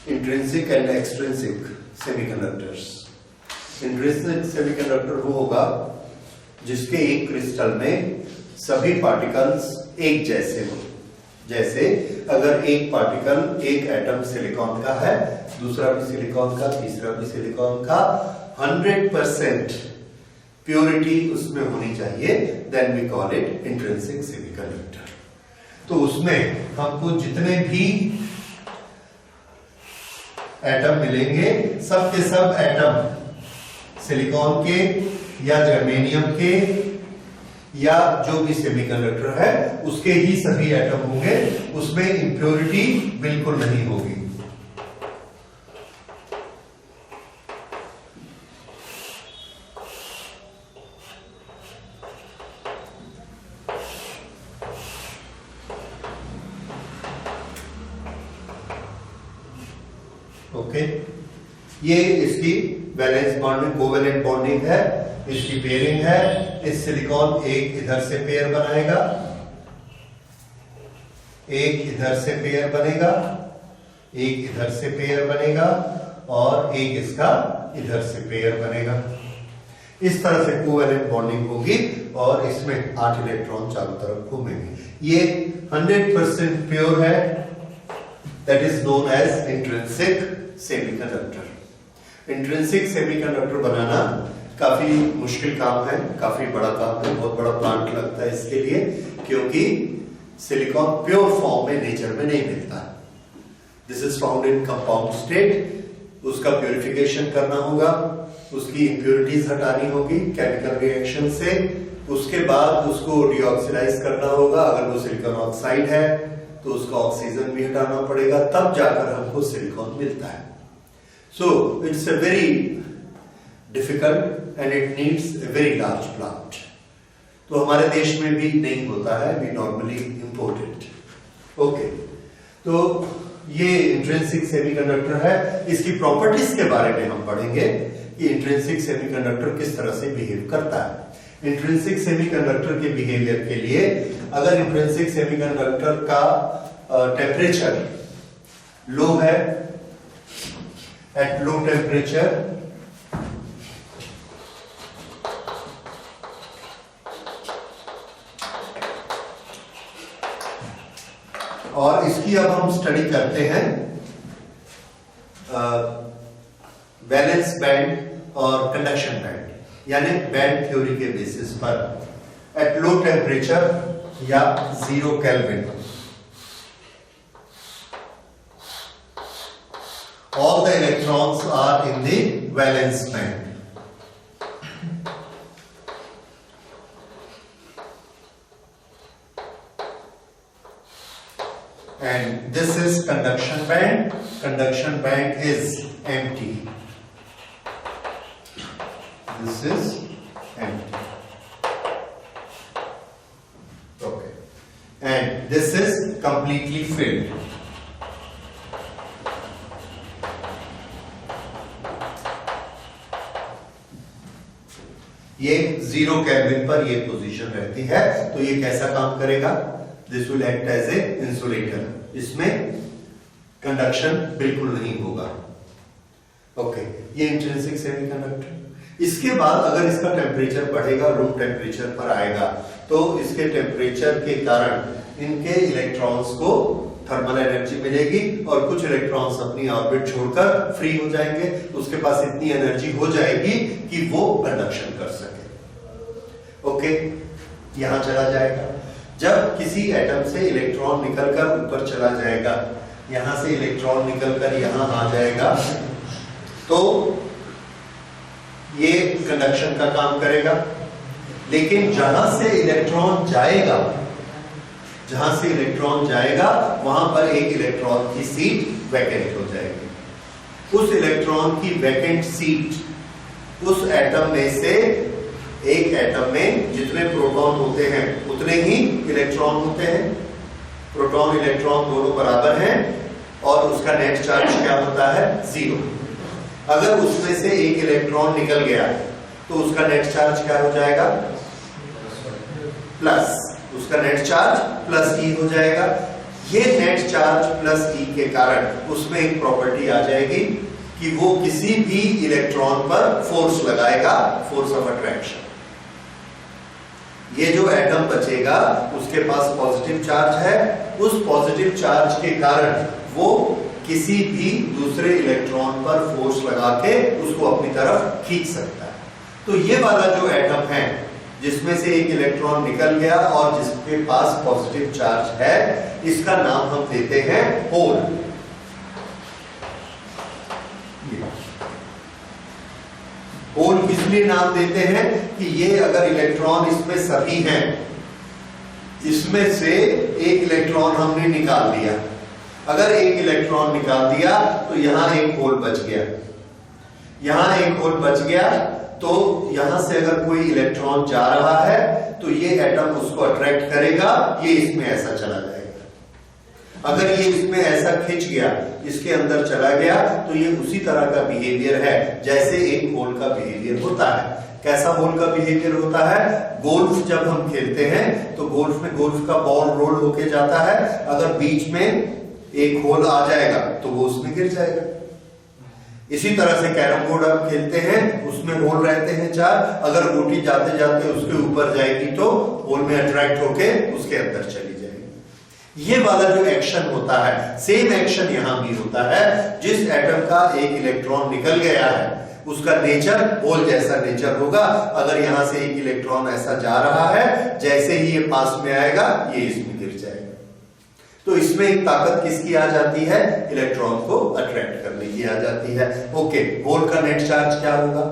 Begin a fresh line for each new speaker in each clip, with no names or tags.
Intrinsic and extrinsic semiconductors. Intrinsic semiconductor वो होगा जिसके एक क्रिस्टल में सभी पार्टिकल्स एक जैसे हो। जैसे अगर एक पार्टिकल, एक एटम सिलिकॉन का है, दूसरा भी सिलिकॉन का, तीसरा भी सिलिकॉन का, 100% प्योरिटी उसमें होनी चाहिए, then we call it intrinsic semiconductor. तो उसमें हमको जितने भी एटम मिलेंगे, सब के सब एटम सिलिकॉन के या जर्मेनियम के या जो भी सेमीकंडक्टर है उसके ही सभी एटम होंगे, उसमें इंप्योरिटी बिल्कुल नहीं होगी। ओके, ये इसकी वैलेंस बॉन्डिंग, कोवेलेंट बॉन्डिंग है, इसकी पेयरिंग है। इस सिलिकॉन एक इधर से पेयर बनाएगा, एक इधर से पेयर बनेगा, एक इधर से पेयर बनेगा और एक इसका इधर से पेयर बनेगा। इस तरह से कोवेलेंट बॉन्डिंग होगी और इसमें 8 इलेक्ट्रॉन चारों तरफ घूमेंगे। ये 100% प्योर है, that is known as intrinsic semiconductor. Intrinsic semiconductor बनाना काफी मुश्किल काम है, काफी बड़ा काम है, बहुत बड़ा प्लांट लगता है इसके लिए, क्योंकि सिलिकॉन प्योर फॉर्म में नेचर में नहीं मिलता। This is found in compound state. उसका प्यूरिफिकेशन करना होगा, उसकी इंप्योरिटीज हटानी होगी केमिकल रिएक्शन से, उसके बाद उसको डीऑक्सीडाइज करना होगा। अगर वो सिलिकॉन ऑक्साइड है तो उसका ऑक्सीजन भी हटाना पड़ेगा, तब जाकर हमको सिलिकॉन मिलता है। So it's a very difficult and it needs a very large plant. तो हमारे देश में भी नहीं होता है, we normally import it. Okay, तो ये इंट्रिंसिक सेमीकंडक्टर है। इसकी प्रॉपर्टीज के बारे में हम पढ़ेंगे कि इंट्रिंसिक सेमीकंडक्टर किस तरह से बिहेव करता है। इंट्रिंसिक सेमीकंडक्टर के बिहेवियर के लिए, अगर इंट्रिंसिक सेमीकंडक्टर का टेम्परेचर लो है, एट लो टेम्परेचर और इसकी अब हम स्टडी करते हैं वैलेंस बैंड और कंडक्शन बैंड, यानी बैंड थ्योरी के बेसिस पर। एट लो टेम्परेचर या 0 kelvin, all the electrons are in the valence band. And this is conduction band. Conduction band is empty. This is empty. Okay. And this is completely filled. ये 0 kelvin पर ये position रहती है। तो ये कैसा काम करेगा? This will act as a insulator. इसमें कंडक्शन बिल्कुल नहीं होगा। ओके, ये इंट्रिंसिक सेमीकंडक्टर। इसके बाद अगर इसका टेम्परेचर बढ़ेगा, रूम टेम्परेचर पर आएगा, तो इसके टेम्परेचर के कारण इनके इलेक्ट्रॉन्स को थर्मल एनर्जी मिलेगी और कुछ इलेक्ट्रॉन्स अपनी ऑर्बिट छोड़कर फ्री हो जाएंगे। उसके पास इतनी एनर्जी हो जाएगी कि वो कंडक्शन कर सके। ओके, यहां चला जाएगा। जब किसी एटम से इलेक्ट्रॉन निकलकर ऊपर चला जाएगा, यहां से इलेक्ट्रॉन निकलकर यहां आ जाएगा, तो ये कंडक्शन का काम करेगा। लेकिन जहां से इलेक्ट्रॉन जाएगा, वहां पर एक इलेक्ट्रॉन की सीट वैकेंट हो जाएगी। उस इलेक्ट्रॉन की वैकेंट सीट उस एटम में से, एक एटम में जितने प्रोटॉन होते हैं उतने ही इलेक्ट्रॉन होते हैं। प्रोटॉन इलेक्ट्रॉन दोनों बराबर हैं और उसका नेट चार्ज क्या होता है? 0। अगर उसमें से एक इलेक्ट्रॉन निकल गया तो उसका नेट चार्ज क्या हो जाएगा? प्लस। उसका नेट चार्ज प्लस E हो जाएगा। ये नेट चार्ज प्लस ई के कारण उसमें एक प्रॉपर्टी आ जाएगी कि वो किसी भी इलेक्ट्रॉन पर फोर्स लगाएगा, फोर्स ऑफ अट्रैक्शन। ये जो एटम बचेगा उसके पास पॉजिटिव चार्ज है, उस पॉजिटिव चार्ज के कारण वो किसी भी दूसरे इलेक्ट्रॉन पर फोर्स लगा के उसको अपनी तरफ खींच सकता है। तो ये वाला जो एटम है जिसमें से एक इलेक्ट्रॉन निकल गया और जिसके पास पॉजिटिव चार्ज है, इसका नाम हम देते हैं होल। होल किस लिए नाम देते हैं कि ये अगर इलेक्ट्रॉन इसमें सभी हैं, इसमें से एक इलेक्ट्रॉन हमने निकाल दिया, अगर एक इलेक्ट्रॉन निकाल दिया तो यहां एक होल बच गया, यहां एक होल बच गया, तो यहां से अगर कोई इलेक्ट्रॉन जा रहा है तो ये एटम उसको अट्रैक्ट करेगा, ये इसमें ऐसा चला जाएगा। अगर ये इसमें ऐसा खिंच गया, इसके अंदर चला गया, तो ये उसी तरह का बिहेवियर है जैसे एक होल का बिहेवियर होता है। कैसा होल का बिहेवियर होता है? गोल्फ जब हम खेलते हैं तो गोल्फ में गोल्फ का बॉल रोल होके जाता है, अगर बीच में एक होल आ जाएगा तो वो उसमें गिर जाएगा। इसी तरह से कैरम बोर्ड आप खेलते हैं, उसमें होल रहते हैं 4, अगर गोटी जाते जाते उसके ऊपर जाएगी तो होल में अट्रैक्ट होके उसके अंदर चली जाएगी। ये वाला जो एक्शन होता है, सेम एक्शन यहां भी होता है। जिस एटम का एक इलेक्ट्रॉन निकल गया है उसका नेचर होल जैसा नेचर होगा। अगर यहां से एक इलेक्ट्रॉन ऐसा जा रहा है, जैसे ही ये पास में आएगा ये इसमें गिर जाएगा। तो इसमें एक ताकत किसकी आ जाती है? इलेक्ट्रॉन को अट्रैक्ट करने की आ जाती है। ओके, होल का नेट चार्ज क्या होगा?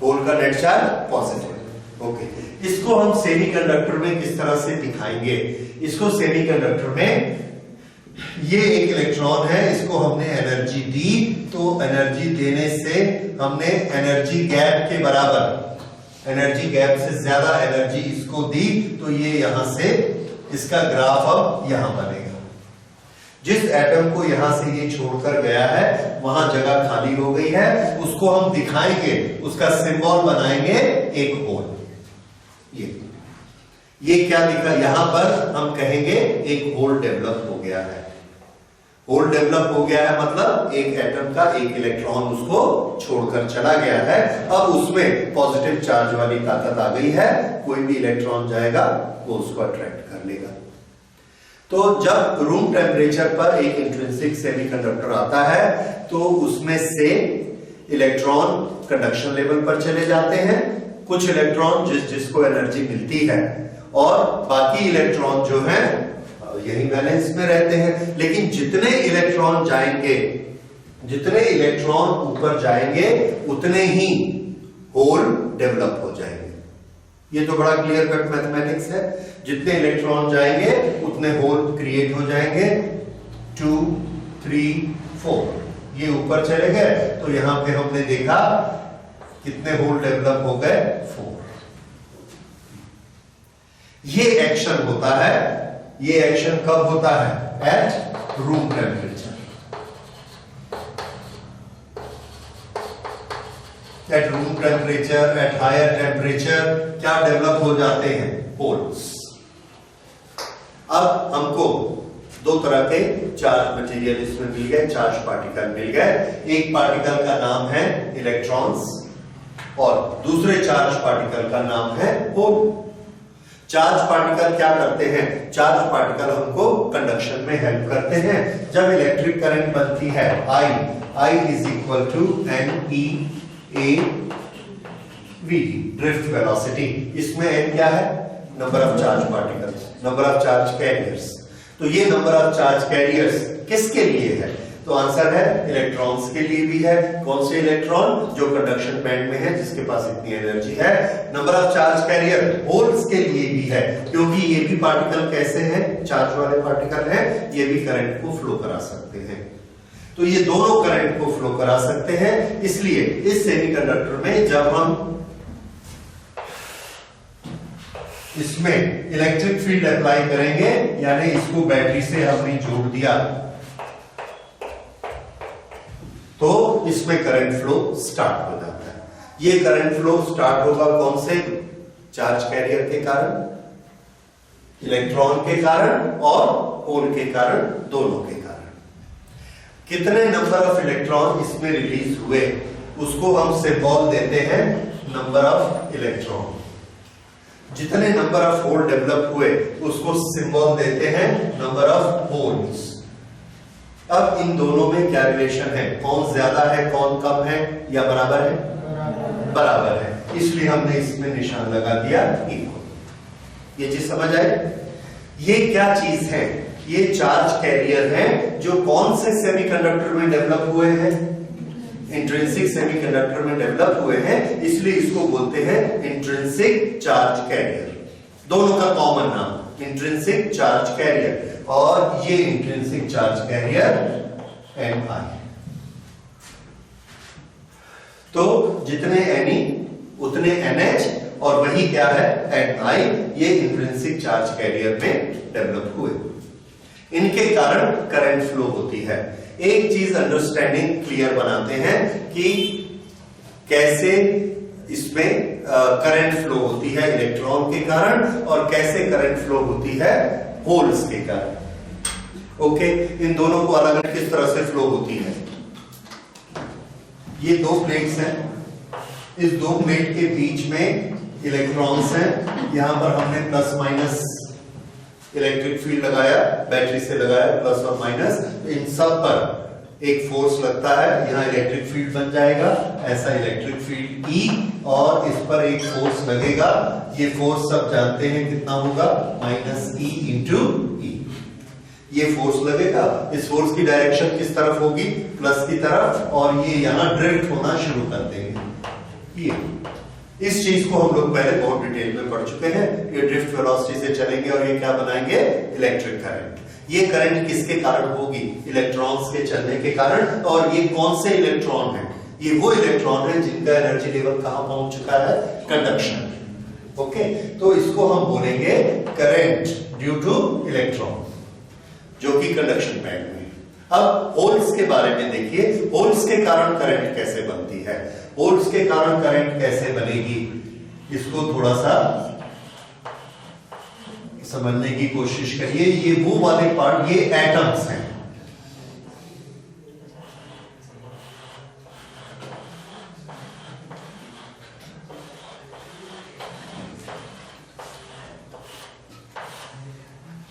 होल का नेट चार्ज पॉजिटिव। ओके, इसको हम सेमीकंडक्टर में किस तरह से दिखाएंगे? इसको सेमीकंडक्टर में, ये एक इलेक्ट्रॉन है, इसको हमने एनर्जी दी, तो एनर्जी देने से हमने एनर्जी गैप के बराबर, एनर्जी गैप से ज्यादा एनर्जी इसको दी, तो ये यहां से इसका ग्राफ अब यहां बनेगा। जिस एटम को यहां से ये छोड़कर गया है वहां जगह खाली हो गई है, उसको हम दिखाएंगे, उसका सिंबल बनाएंगे एक होल। ये क्या लिखा यहां पर? हम कहेंगे एक होल डेवलप हो गया है। होल डेवलप हो गया है मतलब एक एटम का एक इलेक्ट्रॉन उसको छोड़कर चला गया है, अब उसमें पॉजिटिव चार्ज वाली ताकत आ गई है, कोई भी इलेक्ट्रॉन जाएगा वो उसको अट्रैक्ट कर लेगा। तो जब रूम टेम्परेचर पर एक इंट्रिंसिक सेमीकंडक्टर आता है तो उसमें से इलेक्ट्रॉन कंडक्शन लेवल पर चले जाते हैं, कुछ इलेक्ट्रॉन जिसको एनर्जी मिलती है, और बाकी इलेक्ट्रॉन जो है यही बैलेंस में रहते हैं। लेकिन जितने इलेक्ट्रॉन जाएंगे, जितने इलेक्ट्रॉन ऊपर जाएंगे उतने ही होल डेवलप हो जाएंगे। ये तो बड़ा क्लियर कट मैथमेटिक्स है। जितने इलेक्ट्रॉन जाएंगे उतने होल क्रिएट हो जाएंगे। 2, 3, 4 ये ऊपर चले गए, तो यहां पे हमने देखा कितने होल डेवलप हो गए? 4। ये एक्शन होता है। ये एक्शन कब होता है? At room temperature. At room temperature, at higher temperature क्या डेवलप हो जाते हैं? होल्स। अब हमको दो तरह के चार्ज मटेरियल इसमें मिल गए, चार्ज पार्टिकल मिल गए। एक पार्टिकल का नाम है इलेक्ट्रॉन्स और दूसरे चार्ज पार्टिकल का नाम है होल। चार्ज पार्टिकल क्या करते हैं? चार्ज पार्टिकल हमको कंडक्शन में हेल्प करते हैं। जब इलेक्ट्रिक करंट बनती है I is equal to NE AV drift velocity. इसमें N क्या है? Number of charge particles, number of charge carriers. तो ये नंबर ऑफ चार्ज कैरियर्स किसके लिए है? तो आंसर है इलेक्ट्रॉन्स के लिए भी है। कौन से इलेक्ट्रॉन? जो कंडक्शन बैंड में है, जिसके पास इतनी एनर्जी है। Number of charge carrier holes के लिए भी है, क्योंकि ये भी पार्टिकल कैसे हैं? चार्ज वाले पार्टिकल हैं, ये भी करंट को फ्लो करा सकते हैं। तो ये दोनों करंट को फ्लो करा सकते हैं। इसलिए इस सेमीकंडक्टर में जब हम इसमें इलेक्ट्रिक फील्ड अप्लाई करेंगे, यानी इसको बैटरी से हमने जोड़ दिया, तो इसमें करंट फ्लो स्टार्ट हो जाता है। ये करंट फ्लो स्टार्ट होगा कौन से? चार्ज कैरियर के कारण। इलेक्ट्रॉन के कारण और होल के कारण, दोनों के कारण। कितने नंबर ऑफ इलेक्ट्रॉन इसमें रिलीज हुए उसको हम सिंबल देते हैं नंबर ऑफ इलेक्ट्रॉन। जितने नंबर ऑफ होल डेवलप हुए उसको सिंबल देते हैं नंबर ऑफ होल्स। अब इन दोनों में क्या रिलेशन है, कौन ज्यादा है कौन कम है या बराबर है? बराबर है, इसलिए हमने इसमें निशान लगा दिया इक्वल। ये चीज समझ आए? ये क्या चीज है? ये चार्ज कैरियर है जो कौन से सेमीकंडक्टर में डेवलप हुए हैं? इंट्रिंसिक सेमीकंडक्टर में डेवलप हुए हैं, इसलिए इसको बोलते हैं इंट्रिंसिक चार्ज कैरियर। दोनों का कॉमन नाम इंट्रिंसिक चार्ज कैरियर, और ये इंट्रिंसिक चार्ज कैरियर Ni। तो जितने Ni उतने NH, और वही क्या है Ni, ये इंट्रिंसिक चार्ज कैरियर में डेवलप हुए। इनके कारण करंट फ्लो होती है। एक चीज अंडरस्टैंडिंग क्लियर बनाते हैं कि कैसे इसमें करंट फ्लो होती है इलेक्ट्रॉन के कारण और कैसे करंट फ्लो होती है होल्स के कारण। ओके, इन दोनों को अलग अलग किस तरह से फ्लो होती है। ये दो प्लेट्स हैं, इस दो प्लेट के बीच में इलेक्ट्रॉन्स हैं। यहां पर हमने प्लस माइनस इलेक्ट्रिक फील्ड लगाया, बैटरी से लगाया प्लस और माइनस, तो इन सब पर एक फोर्स लगता है, यहां इलेक्ट्रिक फील्ड बन जाएगा, ऐसा इलेक्ट्रिक फील्ड E, और इस पर एक फोर्स लगेगा। ये फोर्स सब जानते हैं कितना होगा, -E इंटू E। ये फोर्स लगेगा, इस फोर्स की डायरेक्शन किस तरफ होगी, प्लस की तरफ, और ये यहां ड्रिफ्ट होना शुरू कर देंगे। ये इस चीज को हम लोग पहले बहुत डिटेल में पढ़ चुके हैं। ये ड्रिफ्ट वेलोसिटी से चलेंगे और ये क्या बनाएंगे, इलेक्ट्रिक करंट। ये करंट किसके कारण होगी, इलेक्ट्रॉन्स के चलने के कारण। और ये कौन से इलेक्ट्रॉन है, ये वो इलेक्ट्रॉन है जिनका एनर्जी लेवल कहां पहुंच चुका है, कंडक्शन। ओके, तो इसको हम बोलेंगे करंट ड्यू टू इलेक्ट्रॉन, जो कि कंडक्शन पैड में। अब होल्स के बारे में देखिए, होल्स के कारण करंट कैसे बनती है, होल्स के कारण करंट कैसे बनेगी, इसको थोड़ा सा समझने की कोशिश करिए। ये वो वाले पार्ट, ये एटम्स हैं।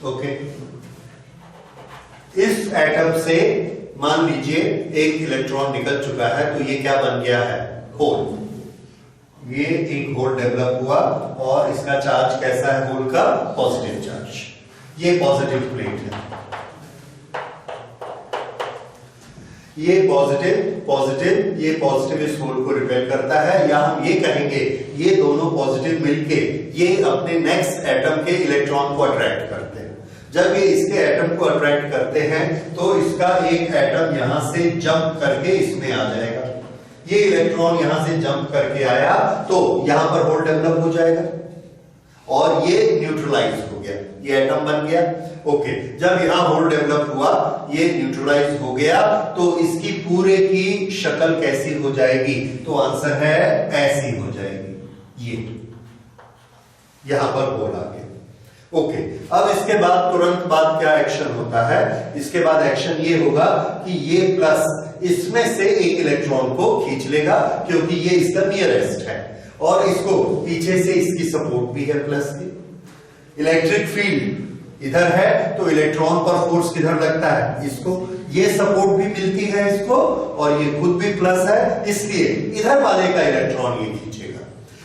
ओके, इस एटम से मान लीजिए एक इलेक्ट्रॉन निकल चुका है, तो ये क्या बन गया है, होल। ये एक होल डेवलप हुआ और इसका चार्ज कैसा है, होल का पॉजिटिव चार्ज। ये पॉजिटिव प्लेट है, ये पॉजिटिव ये पॉजिटिव इस होल को रिपेल करता है, या हम ये कहेंगे ये दोनों पॉजिटिव मिलके ये अपने नेक्स्ट एटम के इलेक्ट्रॉन को अट्रैक्ट करते हैं। जब ये इसके एटम को अट्रैक्ट करते हैं तो इसका एक एटम यहां से जंप करके इसमें आ जाएगा। ये इलेक्ट्रॉन यहां से जंप करके आया तो यहां पर होल डेवलप हो जाएगा और ये न्यूट्रलाइज हो गया, ये एटम बन गया। ओके, जब यहां होल डेवलप हुआ, ये न्यूट्रलाइज हो गया, तो इसकी पूरे की शक्ल कैसी हो जाएगी, तो आंसर है ऐसी हो जाएगी। ये यहां पर होल आ गया। ओके, अब इसके बाद तुरंत बाद क्या एक्शन होता है, इसके बाद एक्शन ये होगा कि ये प्लस इसमें से एक इलेक्ट्रॉन को खींच लेगा, क्योंकि ये इसका नियरेस्ट है और इसको पीछे से इसकी सपोर्ट भी है प्लस की। इलेक्ट्रिक फील्ड इधर है तो इलेक्ट्रॉन पर फोर्स किधर लगता है, इसको। ये सपोर्ट भी मिलती है इसको और ये खुद भी प्लस है, इसलिए इधर वाले का इलेक्ट्रॉन ये खींचेगा।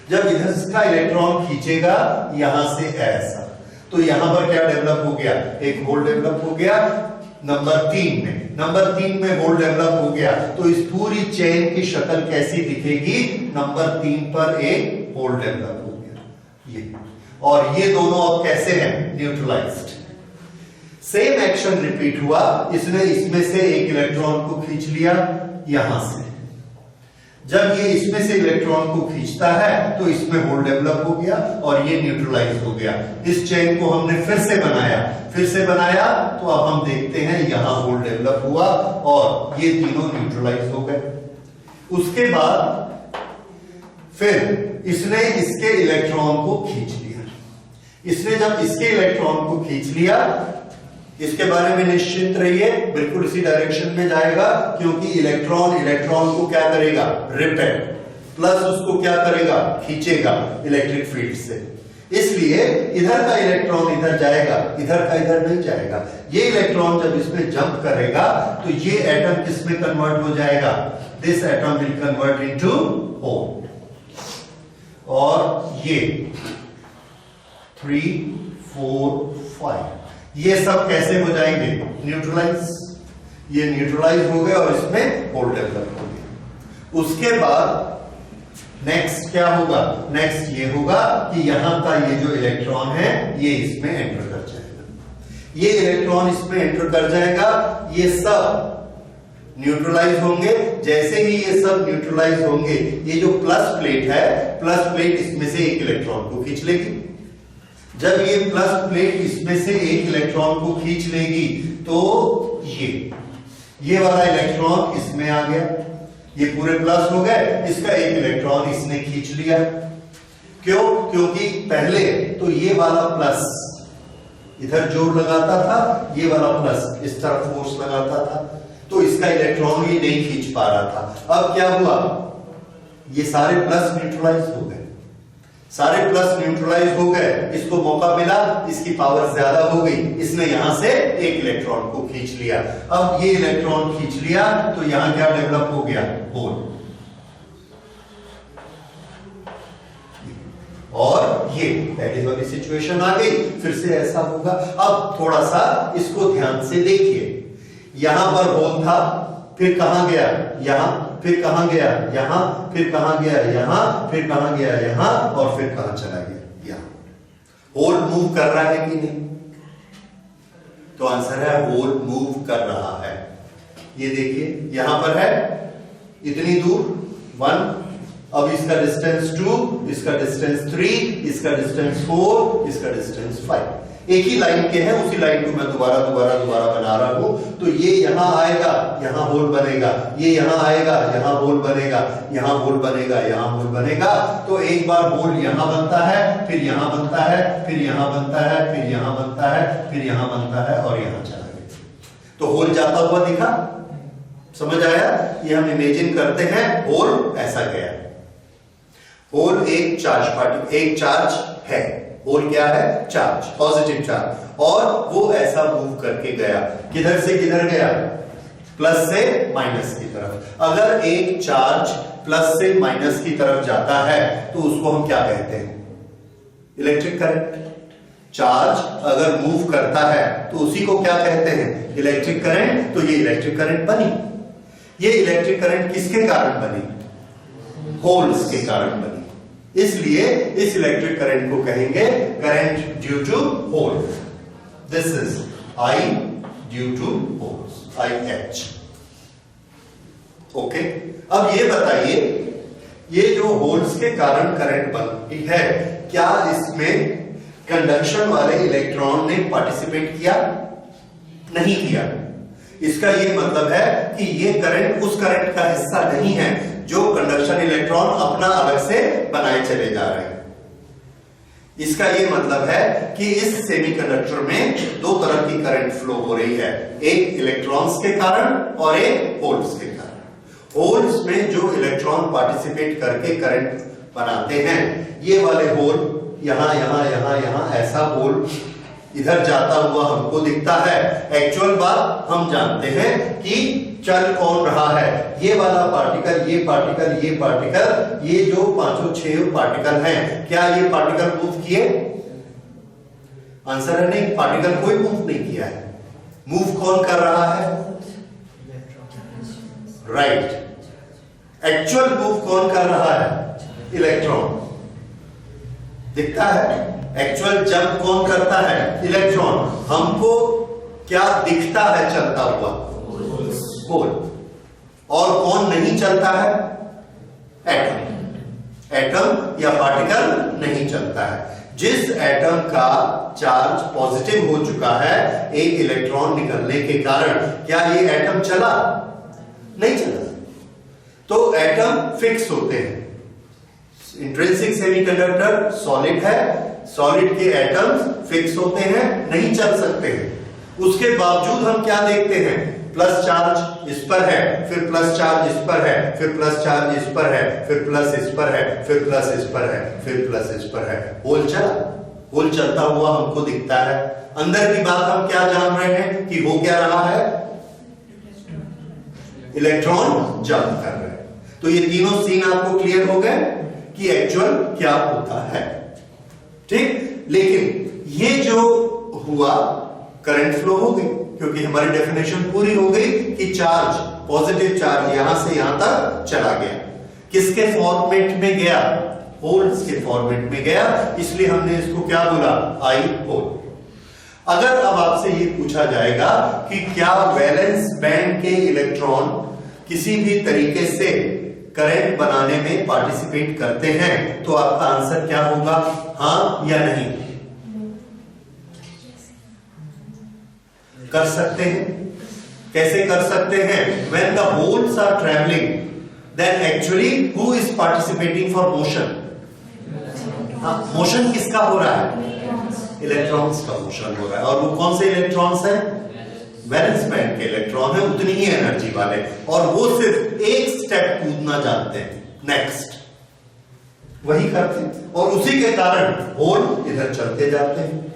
जब इधर का इलेक्ट्रॉन खींचेगा यहां से ऐसा, तो यहां पर क्या डेवलप हो गया, एक होल डेवलप हो गया। नंबर 3 में होल डेवलप हो गया, तो इस पूरी चेन की शक्ल कैसी दिखेगी, नंबर 3 पर एक होल डेवलप हो गया ये, और ये दोनों अब कैसे हैं, न्यूट्रलाइज्ड। सेम एक्शन रिपीट हुआ, इसने इसमें से एक इलेक्ट्रॉन को खींच लिया यहां से। जब ये इसमें से इलेक्ट्रॉन को खींचता है तो इसमें होल डेवलप हो गया और ये न्यूट्रलाइज हो गया। इस चेन को हमने फिर से बनाया तो अब हम देखते हैं यहां होल डेवलप हुआ और ये तीनों न्यूट्रलाइज हो गए। उसके बाद फिर इसने इसके इलेक्ट्रॉन को खींच लिया। इसने जब इसके इलेक्ट्रॉन को खींच लिया, इसके बारे में निश्चिंत रहिए, बिल्कुल इसी डायरेक्शन में जाएगा, क्योंकि इलेक्ट्रॉन को क्या करेगा, रिपेल, प्लस उसको क्या करेगा, खींचेगा इलेक्ट्रिक फील्ड से। इसलिए इधर का इलेक्ट्रॉन इधर जाएगा, इधर का इधर नहीं जाएगा। ये इलेक्ट्रॉन जब इसमें जंप करेगा तो ये एटम किस में कन्वर्ट हो जाएगा, this atom will convert into hole. और ये 3, 4, 5 ये सब कैसे हो जाएंगे, न्यूट्रलाइज। ये न्यूट्रलाइज हो गए और इसमें होल डेवलप हो गया। उसके बाद नेक्स्ट क्या होगा, नेक्स्ट ये होगा कि यहां का ये जो इलेक्ट्रॉन है ये इसमें एंटर कर जाएगा। ये इलेक्ट्रॉन इसमें एंटर कर जाएगा, ये सब न्यूट्रलाइज होंगे। जैसे ही ये सब न्यूट्रलाइज होंगे, ये जो प्लस प्लेट है, प्लस प्लेट इसमें से एक इलेक्ट्रॉन को खींच लेगी। जब ये प्लस प्लेट इसमें से एक इलेक्ट्रॉन को खींच लेगी तो ये वाला इलेक्ट्रॉन इसमें आ गया, ये पूरे प्लस हो गए, इसका एक इलेक्ट्रॉन इसने खींच लिया। क्यों, क्योंकि पहले तो ये वाला प्लस इधर जोर लगाता था, ये वाला प्लस इस तरफ फोर्स लगाता था, तो इसका इलेक्ट्रॉन ये नहीं खींच पा रहा था। अब क्या हुआ, ये सारे प्लस न्यूट्रलाइज हो गए, सारे प्लस न्यूट्रलाइज हो गए, इसको मौका मिला, इसकी पावर ज्यादा हो गई, इसने यहां से एक इलेक्ट्रॉन को खींच लिया। अब ये इलेक्ट्रॉन खींच लिया तो यहां क्या डेवलप हो गया, होल। और ये पहली वाली सिचुएशन आ गई, फिर से ऐसा होगा। अब थोड़ा सा इसको ध्यान से देखिए, यहां पर होल था, फिर कहां गया, यहां, फिर कहां गया, यहां, फिर कहां गया, यहां, फिर कहां गया, यहां, और फिर कहां चला गया, यहां। होल मूव कर रहा है कि नहीं, तो आंसर है होल मूव कर रहा है। ये देखिए यहां पर है इतनी दूर 1, अब इसका डिस्टेंस 2, इसका डिस्टेंस 3, इसका डिस्टेंस 4, इसका डिस्टेंस 5। एक ही लाइन के हैं, उसी लाइन को मैं दोबारा बना रहा हूं। तो ये यहां आएगा, यहां होल बनेगा, ये यहां आएगा, यहां होल बनेगा, यहां होल बनेगा, यहां होल बनेगा। तो एक बार होल यहां बनता है, फिर यहां बनता है, फिर यहां बनता है, फिर यहां बनता है, फिर यहां बनता है, और यहां चला गया। तो होल जाता हुआ दिखा, समझ आया। ये हम इमेजिन करते हैं होल ऐसा गया। होल एक चार्ज है, होल क्या है, चार्ज, पॉजिटिव चार्ज, और वो ऐसा मूव करके गया, किधर से किधर गया, प्लस से माइनस की तरफ। अगर एक चार्ज प्लस से माइनस की तरफ जाता है तो उसको हम क्या कहते हैं, इलेक्ट्रिक करंट। चार्ज अगर मूव करता है तो उसी को क्या कहते हैं, इलेक्ट्रिक करंट। तो ये इलेक्ट्रिक करंट बनी। ये इलेक्ट्रिक करंट किसके कारण बनी, होल्स के कारण बनी। इसलिए इस इलेक्ट्रिक करंट को कहेंगे current due to hole. This is I due to holes, IH। Okay, अब ये बताइए, ये जो होल्स के कारण करंट बनती है, क्या इसमें कंडक्शन वाले इलेक्ट्रॉन ने पार्टिसिपेट किया, नहीं किया। इसका ये मतलब है कि ये करंट उस करंट का हिस्सा नहीं है जो कंडक्शन इलेक्ट्रॉन अपना अलग से बनाए चले जा रहे हैं। इसका ये मतलब है कि इस सेमीकंडक्टर में दो तरह की करंट फ्लो हो रही है, एक इलेक्ट्रॉन्स के कारण और एक होल्स के कारण। होल्स में जो इलेक्ट्रॉन पार्टिसिपेट करके करंट बनाते हैं, ये वाले होल यहां यहां यहां यहां ऐसा होल इधर जाता हुआ हमको दिखता है। एक्चुअल बात हम जानते हैं कि चल कौन रहा है, ये वाला पार्टिकल, ये पार्टिकल, ये पार्टिकल, ये जो 5-6 पार्टिकल हैं, क्या ये पार्टिकल मूव किए, आंसर है नहीं, पार्टिकल कोई मूव नहीं किया है। मूव कौन कर रहा है, राइट। एक्चुअल मूव कौन कर रहा है, इलेक्ट्रॉन। दिखता है, एक्चुअल जंप कौन करता है, इलेक्ट्रॉन। हमको क्या दिखता है चलता हुआ, होल। और कौन नहीं चलता है, एटम। एटम या पार्टिकल नहीं चलता है। जिस एटम का चार्ज पॉजिटिव हो चुका है एक इलेक्ट्रॉन निकलने के कारण, क्या ये एटम चला, नहीं चला। तो एटम फिक्स होते हैं। इंट्रिंसिक सेमीकंडक्टर सॉलिड है, सॉलिड के एटम्स फिक्स होते हैं, नहीं चल सकते हैं। उसके बावजूद हम क्या देखते हैं, प्लस चार्ज इस पर है, फिर प्लस चार्ज इस पर है, फिर प्लस चार्ज इस पर है, फिर प्लस इस पर है, फिर प्लस इस पर है, फिर प्लस इस पर है। होल चला, होल चलता हुआ हमको दिखता है। अंदर की बात हम क्या जान रहे हैं कि हो क्या रहा है, इलेक्ट्रॉन जंप कर रहे हैं। तो ये तीनों सीन आपको क्लियर हो गए कि एक्चुअल क्या होता है, ठीक। लेकिन ये जो हुआ करंट फ्लो हो गई, क्योंकि हमारी डेफिनेशन पूरी हो गई कि चार्ज, पॉजिटिव चार्ज यहां से यहां तक चला गया। किसके फॉर्मेट में गया, होल्स के फॉर्मेट में गया, इसलिए हमने इसको क्या बोला, आई होल। अगर अब आपसे ये पूछा जाएगा कि क्या वैलेंस बैंड के इलेक्ट्रॉन किसी भी तरीके से करंट बनाने में पार्टिसिपेट करते हैं, तो आपका आंसर क्या होगा, हां या नहीं। कर सकते हैं, कैसे कर सकते हैं, when the holes are traveling then actually who is participating for motion, motion किसका हो रहा है, इलेक्ट्रॉन्स का मोशन हो रहा है। और वो कौन से इलेक्ट्रॉन्स हैं, वैलेंस बैंड के इलेक्ट्रॉन है, उतनी ही एनर्जी वाले, और वो सिर्फ एक स्टेप कूदना जानते हैं, नेक्स्ट वही करते हैं, और उसी के कारण होल इधर चलते जाते हैं,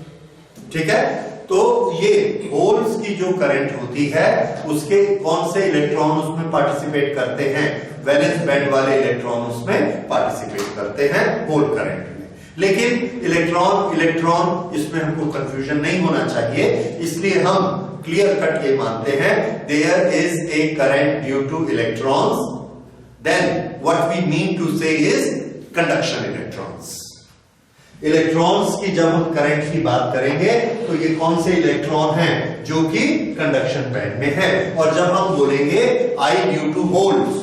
ठीक है। तो ये होल्स की जो करंट होती है, उसके कौन से इलेक्ट्रॉन उसमें पार्टिसिपेट करते हैं, वैलेंस बैंड वाले इलेक्ट्रॉन उसमें पार्टिसिपेट करते हैं होल करंट में। लेकिन इलेक्ट्रॉन इसमें हमको कंफ्यूजन नहीं होना चाहिए, इसलिए हम क्लियर कट ये मानते हैं, there is a current due to electrons, then what we mean to say is conduction electrons. Electrons की जब हम करंट की बात करेंगे तो ये कौन से इलेक्ट्रॉन हैं जो कि कंडक्शन बैंड में है, और जब हम बोलेंगे आई ड्यू टू होल्स,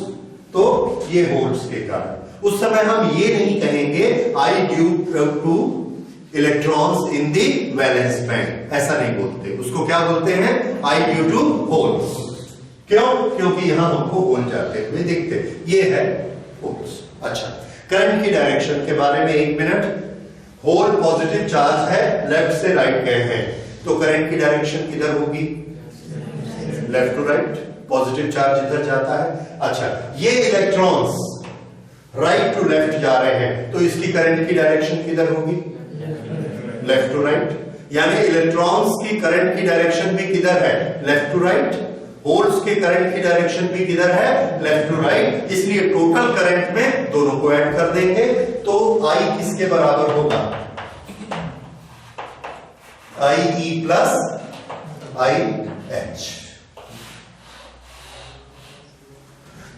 तो ये होल्स के कारण। उस समय हम ये नहीं कहेंगे I due to electrons in the valence band, ऐसा नहीं बोलते, उसको क्या बोलते हैं, आई ड्यू टू होल्स। क्यों, क्योंकि यहां हमको होल जाते हुए दिखते, ये है होल्स। अच्छा, करंट की डायरेक्शन के बारे में 1 मिनट। होल पॉजिटिव चार्ज है, लेफ्ट से राइट गए हैं, तो करंट की डायरेक्शन किधर होगी, left to right, positive charge इधर जाता है। अच्छा, ये इलेक्ट्रॉन्स राइट टू लेफ्ट जा रहे हैं, तो इसकी करंट की डायरेक्शन किधर होगी, लेफ्ट टू राइट, यानी इलेक्ट्रॉन्स की करंट की डायरेक्शन भी किधर है, लेफ्ट टू राइट। होल्स के करंट की डायरेक्शन भी किधर है, लेफ्ट टू राइट, इसलिए टोटल करंट में दोनों को ऐड कर देंगे, तो आई किसके बराबर होगा, आई ई प्लस आई एच।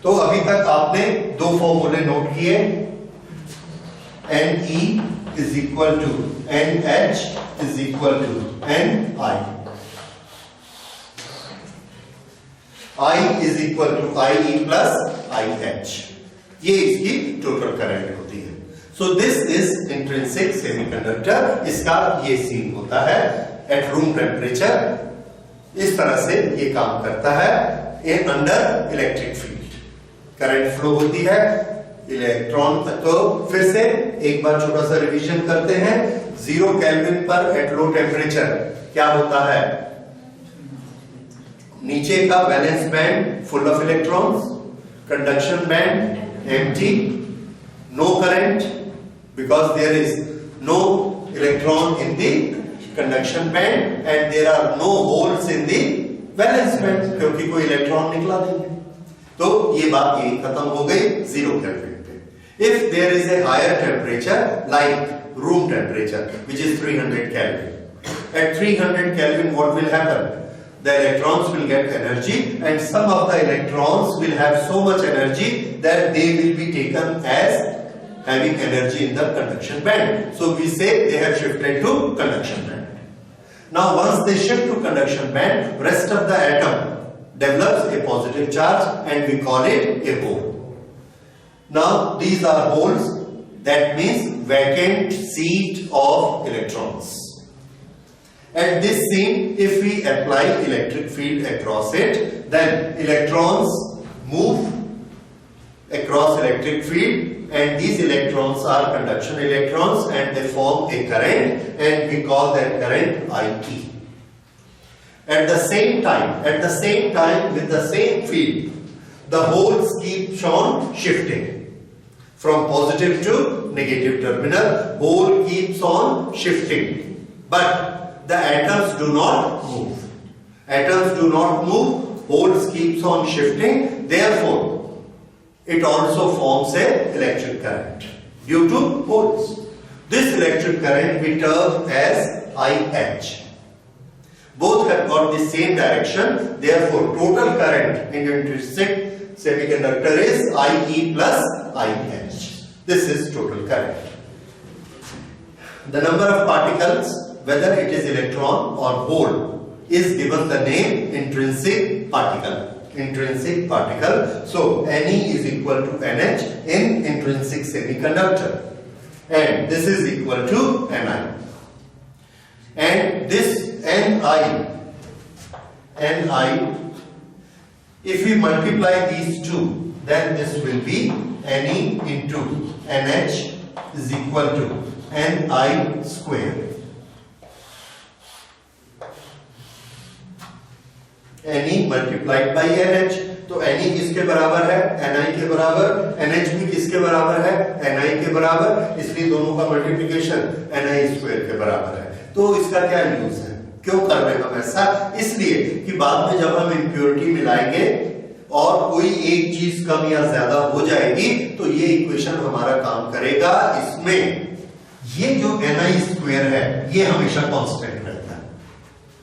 तो अभी तक आपने 2 फॉर्मूले नोट किए, N E is equal to N H is equal to N I, I is equal to IE plus IH, ये इसकी टोटल करंट होती है। So this is intrinsic semiconductor, इसका ये सीन होता है at room temperature, इस तरह से ये काम करता है under electric field, current flow होती है इलेक्ट्रॉन। तो फिर से एक बार छोटा सा रिवीजन करते हैं, 0 केल्विन पर एट लो टेम्परेचर क्या होता है, नीचे का valence band full of electrons, conduction band empty, no current because there is no electron in the conduction band and there are no holes in the valence band, क्योंकि कोई electron निकला नहीं है। तो ये बात यही खत्म हो गई 0 केल्विन पे। If there is a higher temperature like room temperature which is 300 kelvin, at 300 Kelvin what will happen, the electrons will get energy and some of the electrons will have so much energy that they will be taken as having energy in the conduction band. So we say they have shifted to conduction band. Now once they shift to conduction band, rest of the atom develops a positive charge and we call it a hole. Now these are holes, that means vacant seat of electrons. At this scene, if we apply electric field across it, then electrons move across electric field, and these electrons are conduction electrons and they form a current, and we call that current IE. At the same time with the same field, the holes keep on shifting from positive to negative terminal. Hole keeps on shifting, but the atoms do not move. Atoms do not move, holes keeps on shifting, therefore it also forms a electric current due to holes. This electric current we term as IH. Both have got the same direction, therefore total current in intrinsic semiconductor is IE plus IH. This is total current. The number of particles, whether it is electron or hole, is given the name intrinsic particle. Intrinsic particle. So Ne is equal to NH in intrinsic semiconductor, and this is equal to Ni. And this Ni, if we multiply these two, then this will be Ne into NH is equal to Ni square. Ne multiplied by NH, तो Ne किसके बराबर है? Ni के बराबर. NH भी किसके बराबर है? Ni के बराबर. इसलिए दोनों का मल्टीप्लिकेशन Ni स्क्वायर के बराबर है. तो इसका क्या यूज है? क्यों कर रहे हैं हम ऐसा? इसलिए कि बाद में जब हम इम्प्योरिटी मिलाएंगे और कोई एक चीज कम या ज्यादा हो जाएगी, तो ये इक्वेशन हमारा काम करेगा. इसमें ये जो Ni स्क्वायर है ये हमेशा कांस्टेंट रहता है.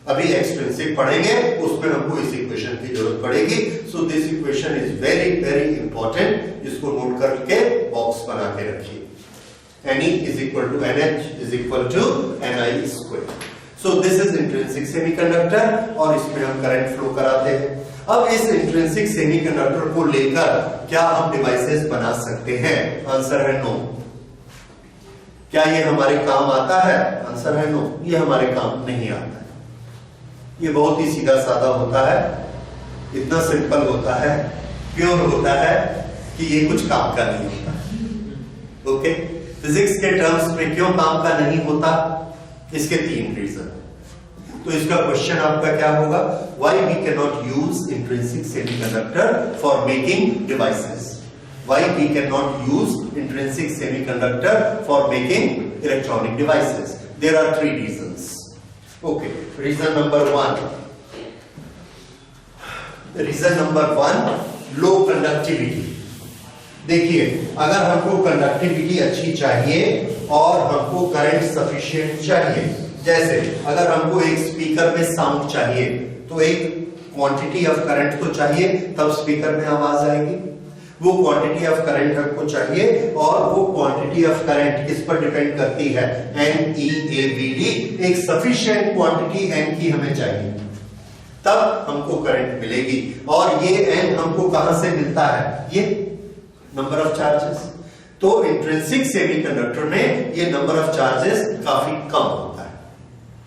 अभी एक्सट्रिंसिक पढ़ेंगे, उसमें हमको इस इक्वेशन की जरूरत पड़ेगी. So this equation is very very important. इसको नोट करके बॉक्स बना के रखिए. Ne is equal to NH is equal to Ni square. So this is intrinsic semiconductor और इसमें हम करंट फ्लो कराते हैं. अब इस इंट्रिंसिक सेमीकंडक्टर को लेकर क्या हम डिवाइसेस बना सकते हैं? आंसर है नो. क्या ये हमारे काम आता है? आंसर है नो. ये हमारे काम नहीं आता है. ये बहुत ही सीधा साधा होता है, इतना सिंपल होता है, प्योर होता है कि ये कुछ काम का नहीं होता. ओके, फिजिक्स के टर्म्स में क्यों काम का नहीं होता? इसके 3 रीजन. तो इसका क्वेश्चन आपका क्या होगा? Why we cannot use intrinsic semiconductor for making devices? Why we cannot use intrinsic semiconductor for making electronic devices? There are 3 reasons. Okay, reason number 1. Reason number 1, low conductivity. देखिए, अगर हमको conductivity अच्छी चाहिए और हमको करंट सफिशिएंट चाहिए, जैसे अगर हमको एक स्पीकर में साउंड चाहिए तो एक क्वांटिटी ऑफ करंट तो चाहिए, तब स्पीकर में आवाज आएगी. वो क्वांटिटी ऑफ करंट हमको चाहिए और वो क्वांटिटी ऑफ करंट किस पर डिपेंड करती है? NEAVD. एक सफिशिएंट क्वांटिटी N की हमें चाहिए, तब हमको करंट मिलेगी. और ये N हमको कहां से मिलता है? ये नंबर ऑफ चार्जेस. तो इंट्रिंसिक सेमीकंडक्टर में ये नंबर ऑफ चार्जेस काफी कम होता है,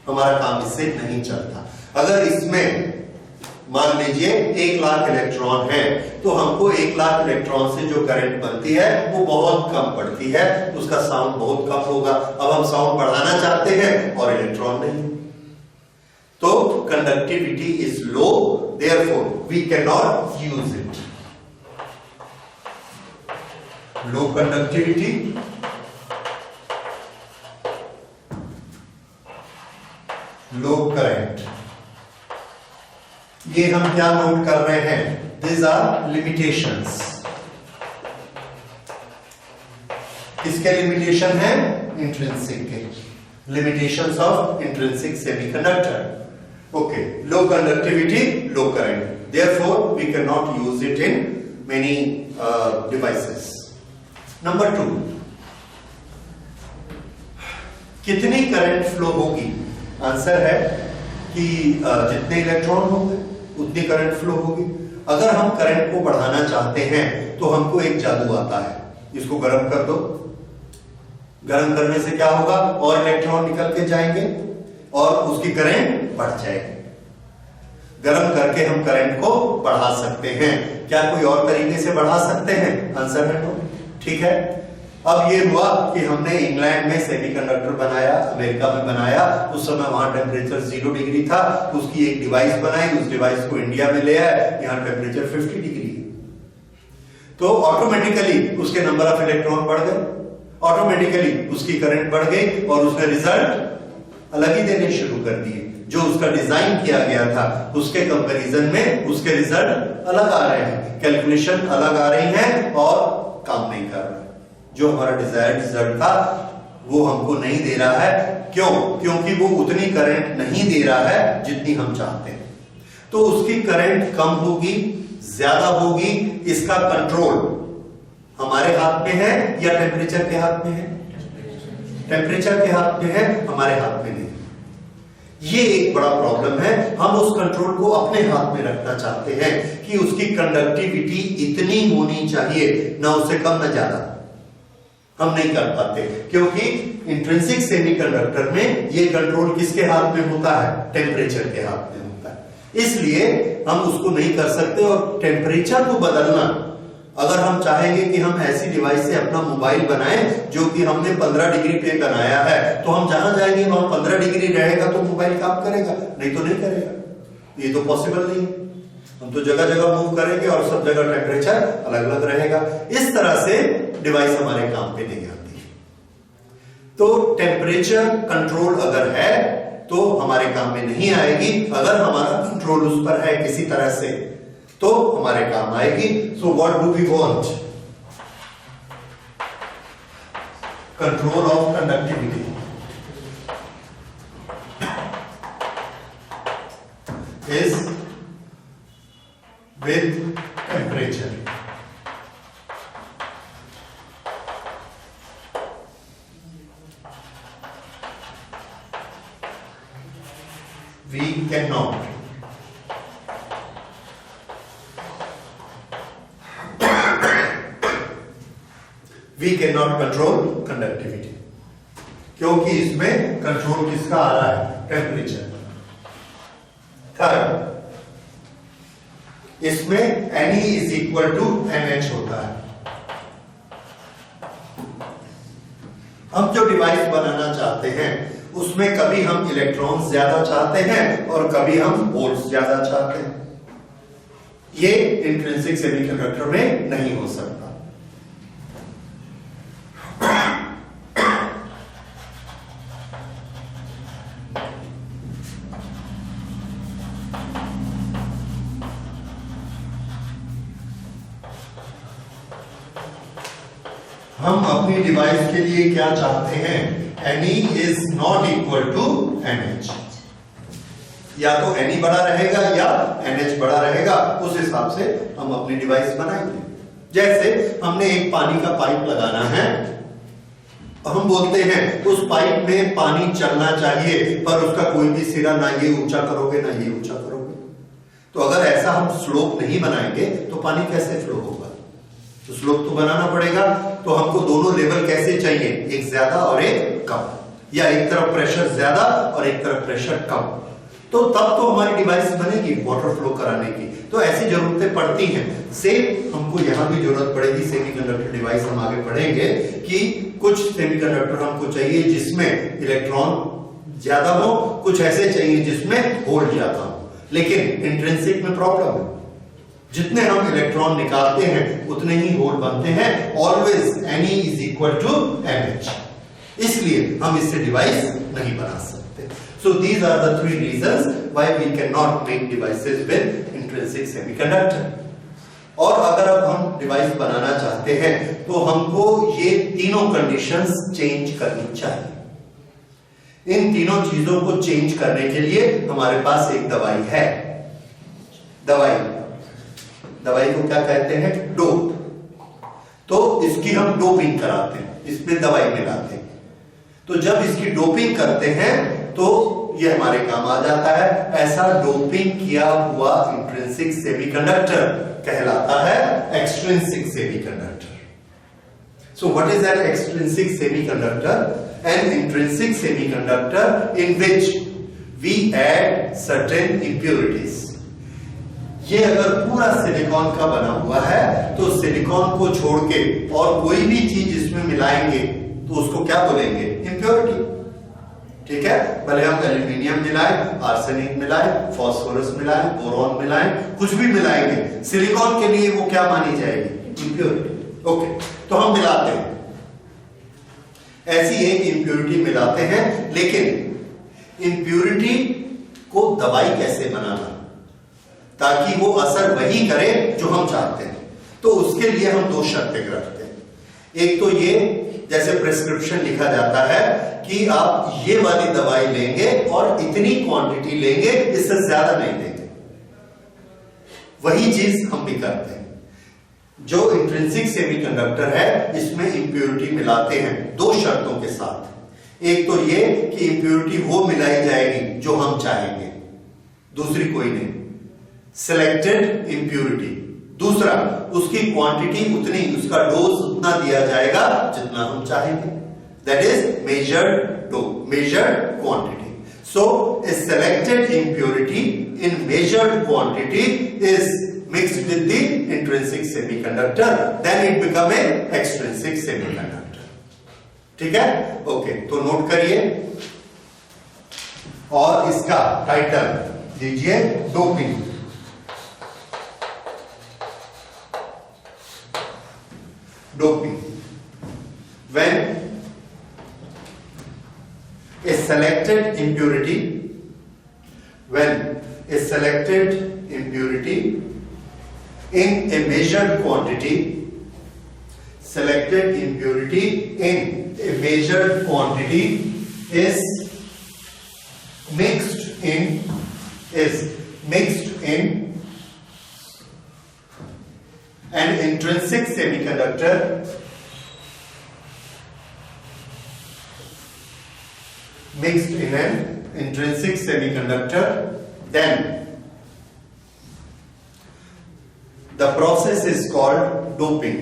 हमारा काम इससे नहीं चलता. अगर इसमें मान लीजिए 1 लाख इलेक्ट्रॉन है, तो हमको 1 लाख इलेक्ट्रॉन से जो करंट बनती है वो बहुत कम पड़ती है, उसका साउंड बहुत कम होगा. अब हम साउंड बढ़ाना चाहते हैं और इलेक्ट्रॉन नहीं, तो conductivity is low, therefore we can not use it. Low conductivity, low current. ये हम क्या नोट कर रहे हैं? These are limitations. किसके लिमिटेशन है? इंट्रिंसिक के. Limitations of intrinsic semiconductor. Okay, low conductivity, low current. Therefore, we cannot use it in many devices. Number 2, कितनी करंट फ्लो होगी? आंसर है कि जितने इलेक्ट्रॉन होंगे उतनी करंट फ्लो होगी. अगर हम करंट को बढ़ाना चाहते हैं तो हमको एक जादू आता है, इसको गर्म कर दो. गर्म करने से क्या होगा? और इलेक्ट्रॉन निकल के जाएंगे और उसकी करंट बढ़ जाएगी. गर्म करके हम करंट को बढ़ा सकते हैं। क्या कोई और तरीके से बढ़ा सकते हैं? आंसर है नो। ठीक है, अब ये हुआ कि हमने इंग्लैंड में सेमीकंडक्टर बनाया, अमेरिका में बनाया, उस समय वहां टेम्परेचर 0 डिग्री था, उसकी एक डिवाइस बनाई, उस डिवाइस को इंडिया में ले आए, यहाँ टेम्परेचर 50 डिग्री है। तो ऑटोमेटिकली उसके नंबर ऑफ इलेक्ट्रॉन बढ़ गए, ऑटोमेटिकली उसकी करंट बढ़ गई और उसने रिजल्ट अलग ही देने शुरू कर दिए। जो उसका डिजाइन किया गया था उसके कंपैरिजन में उसके रिजल्ट अलग आ रहे हैं, कैलकुलेशन अलग आ रही हैं और काम नहीं कर रहा। जो हमारा डिजायर्ड रिजल्ट था वो हमको नहीं दे रहा है। क्यों? क्योंकि वो उतनी करंट नहीं दे रहा है जितनी हम चाहते हैं। तो उसकी करंट कम होगी, ज्यादा होगी, इसका कंट्रोल हमारे हाथ में है या टेम्परेचर के हाथ में है? टेम्परेचर के हाथ में है, हमारे हाथ में नहीं। ये एक बड़ा प्रॉब्लम है। हम उस कंट्रोल को अपने हाथ में रखना चाहते हैं कि उसकी कंडक्टिविटी इतनी होनी चाहिए, ना उससे कम ना ज्यादा। हम नहीं कर पाते क्योंकि इंट्रिंसिक सेमीकंडक्टर में ये कंट्रोल किसके हाथ में होता है? टेम्परेचर के हाथ में होता है। इसलिए हम उसको नहीं कर सकते। और टेम्परेचर को बदलना, अगर हम चाहेंगे कि हम ऐसी डिवाइस से अपना मोबाइल बनाएं जो कि हमने 15 डिग्री पे बनाया है, तो हम जहां जाएंगे वहां 15 डिग्री रहेगा तो मोबाइल काम करेगा, नहीं तो नहीं करेगा। ये तो पॉसिबल नहीं है। हम तो जगह जगह मूव करेंगे और सब जगह टेम्परेचर अलग अलग रहेगा। इस तरह से डिवाइस हमारे काम पे नहीं आती। तो टेम्परेचर कंट्रोल अगर है तो हमारे काम में नहीं आएगी। अगर हमारा कंट्रोल उस पर है किसी तरह से तो हमारे काम आएगी। So what do we want? Control of conductivity is with temperature. We cannot control conductivity क्योंकि इसमें कंट्रोल किसका आ रहा है? टेम्परेचर। थर्ड, इसमें Ne is equal to NH होता है। हम जो डिवाइस बनाना चाहते हैं उसमें कभी हम इलेक्ट्रॉन ज्यादा चाहते हैं और कभी हम वोल्ट्स ज्यादा चाहते हैं। ये इंट्रिंसिक सेमीकंडक्टर में नहीं हो सकता। हम अपनी डिवाइस के लिए क्या चाहते हैं? Ne is not equal to NH। या तो Ne बड़ा रहेगा या NH बड़ा रहेगा, उस हिसाब से हम अपनी डिवाइस बनाएंगे। जैसे हमने एक पानी का पाइप लगाना है, हम बोलते हैं उस पाइप में पानी चलना चाहिए पर उसका कोई भी सिरा ना ये ऊंचा करोगे ना ये ऊंचा करोगे। तो अगर ऐसा हम स्लोप नहीं बनाएंगे तो पानी कैसे फ्लो होगा? तो स्लोप तो बनाना पड़ेगा। तो हमको दोनों लेवल कैसे चाहिए? एक ज्यादा और एक कम, या एक तरफ प्रेशर ज्यादा और एक तरफ प्रेशर कम। तो तब तो हमारी डिवाइस बनेगी वाटर फ्लो कराने की। तो ऐसी जरूरतें पड़ती हैं। सेम हमको यहां भी जरूरत पड़ेगी सेमीकंडक्टर डिवाइस। हम आगे पढ़ेंगे कि कुछ सेमीकंडक्टर हमको चाहिए जिसमें इलेक्ट्रॉन ज्यादा हो, कुछ ऐसे चाहिए जिसमें होल ज्यादा हो। लेकिन इंट्रिंसिक में प्रॉब्लम है, जितने हम इलेक्ट्रॉन निकालते हैं उतने ही होल बनते हैं। Always Ne is equal to NH। इसलिए हम इससे डिवाइस नहीं बना सकते। So these are the 3 reasons why we can not make devices with intrinsic semiconductor. और अगर अब हम डिवाइस बनाना चाहते हैं तो हमको ये तीनों कंडीशंस चेंज करनी चाहिए। इन तीनों चीजों को चेंज करने के लिए हमारे पास एक दवाई है। दवाई को क्या कहते हैं? डोप। तो इसकी हम डोपिंग कराते हैं, इसमें दवाई मिलाते हैं। तो जब इसकी डोपिंग करते हैं तो ये हमारे काम आ जाता है। ऐसा डोपिंग किया हुआ इंट्रिंसिक सेमीकंडक्टर कहलाता है extrinsic semiconductor. So what is an extrinsic semiconductor? N intrinsic semiconductor in which we add certain impurities, ये अगर पूरा सिलिकॉन का बना हुआ है तो सिलिकॉन को छोड़ के और कोई भी चीज इसमें मिलाएंगे तो उसको क्या बोलेंगे? इंप्योरिटी। ठीक है, भले हम एल्यूमिनियम मिलाएं, आर्सेनिक मिलाएं, फास्फोरस मिलाएं, बोरॉन मिलाएं, कुछ भी मिलाएंगे, सिलिकॉन के लिए वो क्या मानी जाएगी? इंप्योरिटी। ओके, तो हम मिलाते हैं, ऐसी एक इंप्योरिटी मिलाते हैं। लेकिन इंप्योरिटी को दवाई कैसे बनाना ताकि वो असर वही करे जो हम चाहते हैं, तो उसके लिए हम दो शर्तें रखते हैं। एक तो ये, जैसे प्रिस्क्रिप्शन लिखा जाता है कि आप ये वाली दवाई लेंगे और इतनी क्वांटिटी लेंगे, इससे ज्यादा नहीं लेंगे। वही चीज हम भी करते हैं। जो इंट्रिंसिक सेमीकंडक्टर है इसमें इंप्योरिटी मिलाते हैं दो शर्तों के साथ। एक तो ये कि इंप्योरिटी वो मिलाई जाएगी जो हम चाहेंगे, दूसरी कोई नहीं, सिलेक्टेड इंप्योरिटी। दूसरा, उसकी क्वांटिटी उतनी, उसका डोज उतना दिया जाएगा जितना हम चाहेंगे, that is measured dose, measured quantity. So A selected impurity in measured quantity is mixed with the intrinsic semiconductor, then it become a extrinsic semiconductor. ठीक है, ओके, तो नोट करिए और इसका टाइटल दीजिए doping. Doping. When a selected impurity, in a measured quantity, selected impurity in a measured quantity is mixed in an intrinsic semiconductor, then the process is called doping.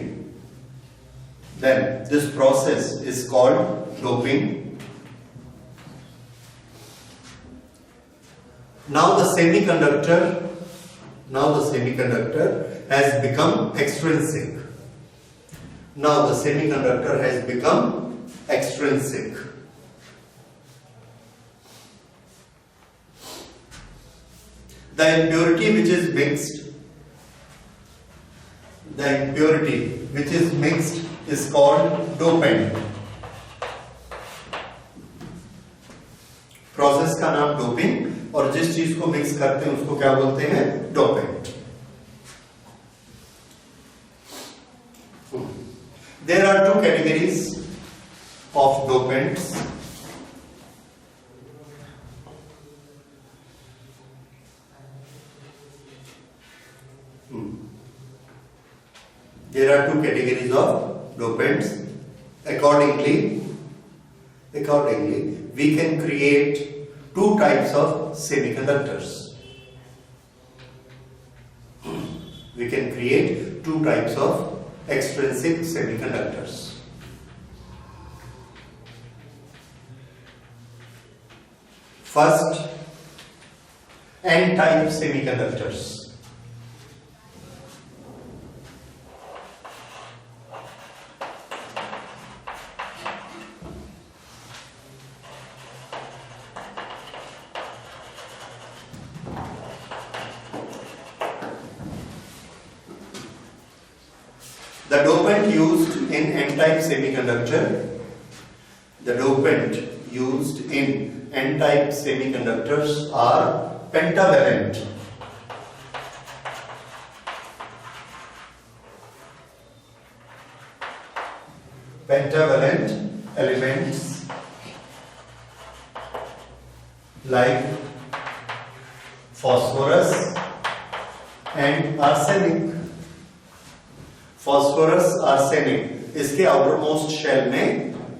Then this process is called doping. Now the semiconductor has become extrinsic. The impurity which is mixed is called dopant. Process का नाम doping, और जिस चीज को mix करते हैं उसको क्या बोलते हैं? Dopant. There are two categories of dopants. There are two categories of dopants. Accordingly, we can create two types of semiconductors. We can create two types of extrinsic semiconductors. First, N-type semiconductors. The dopant used in N-type semiconductors are pentavalent. Pentavalent elements like phosphorus and arsenic. Phosphorus, arsenic, इसके outer most shell में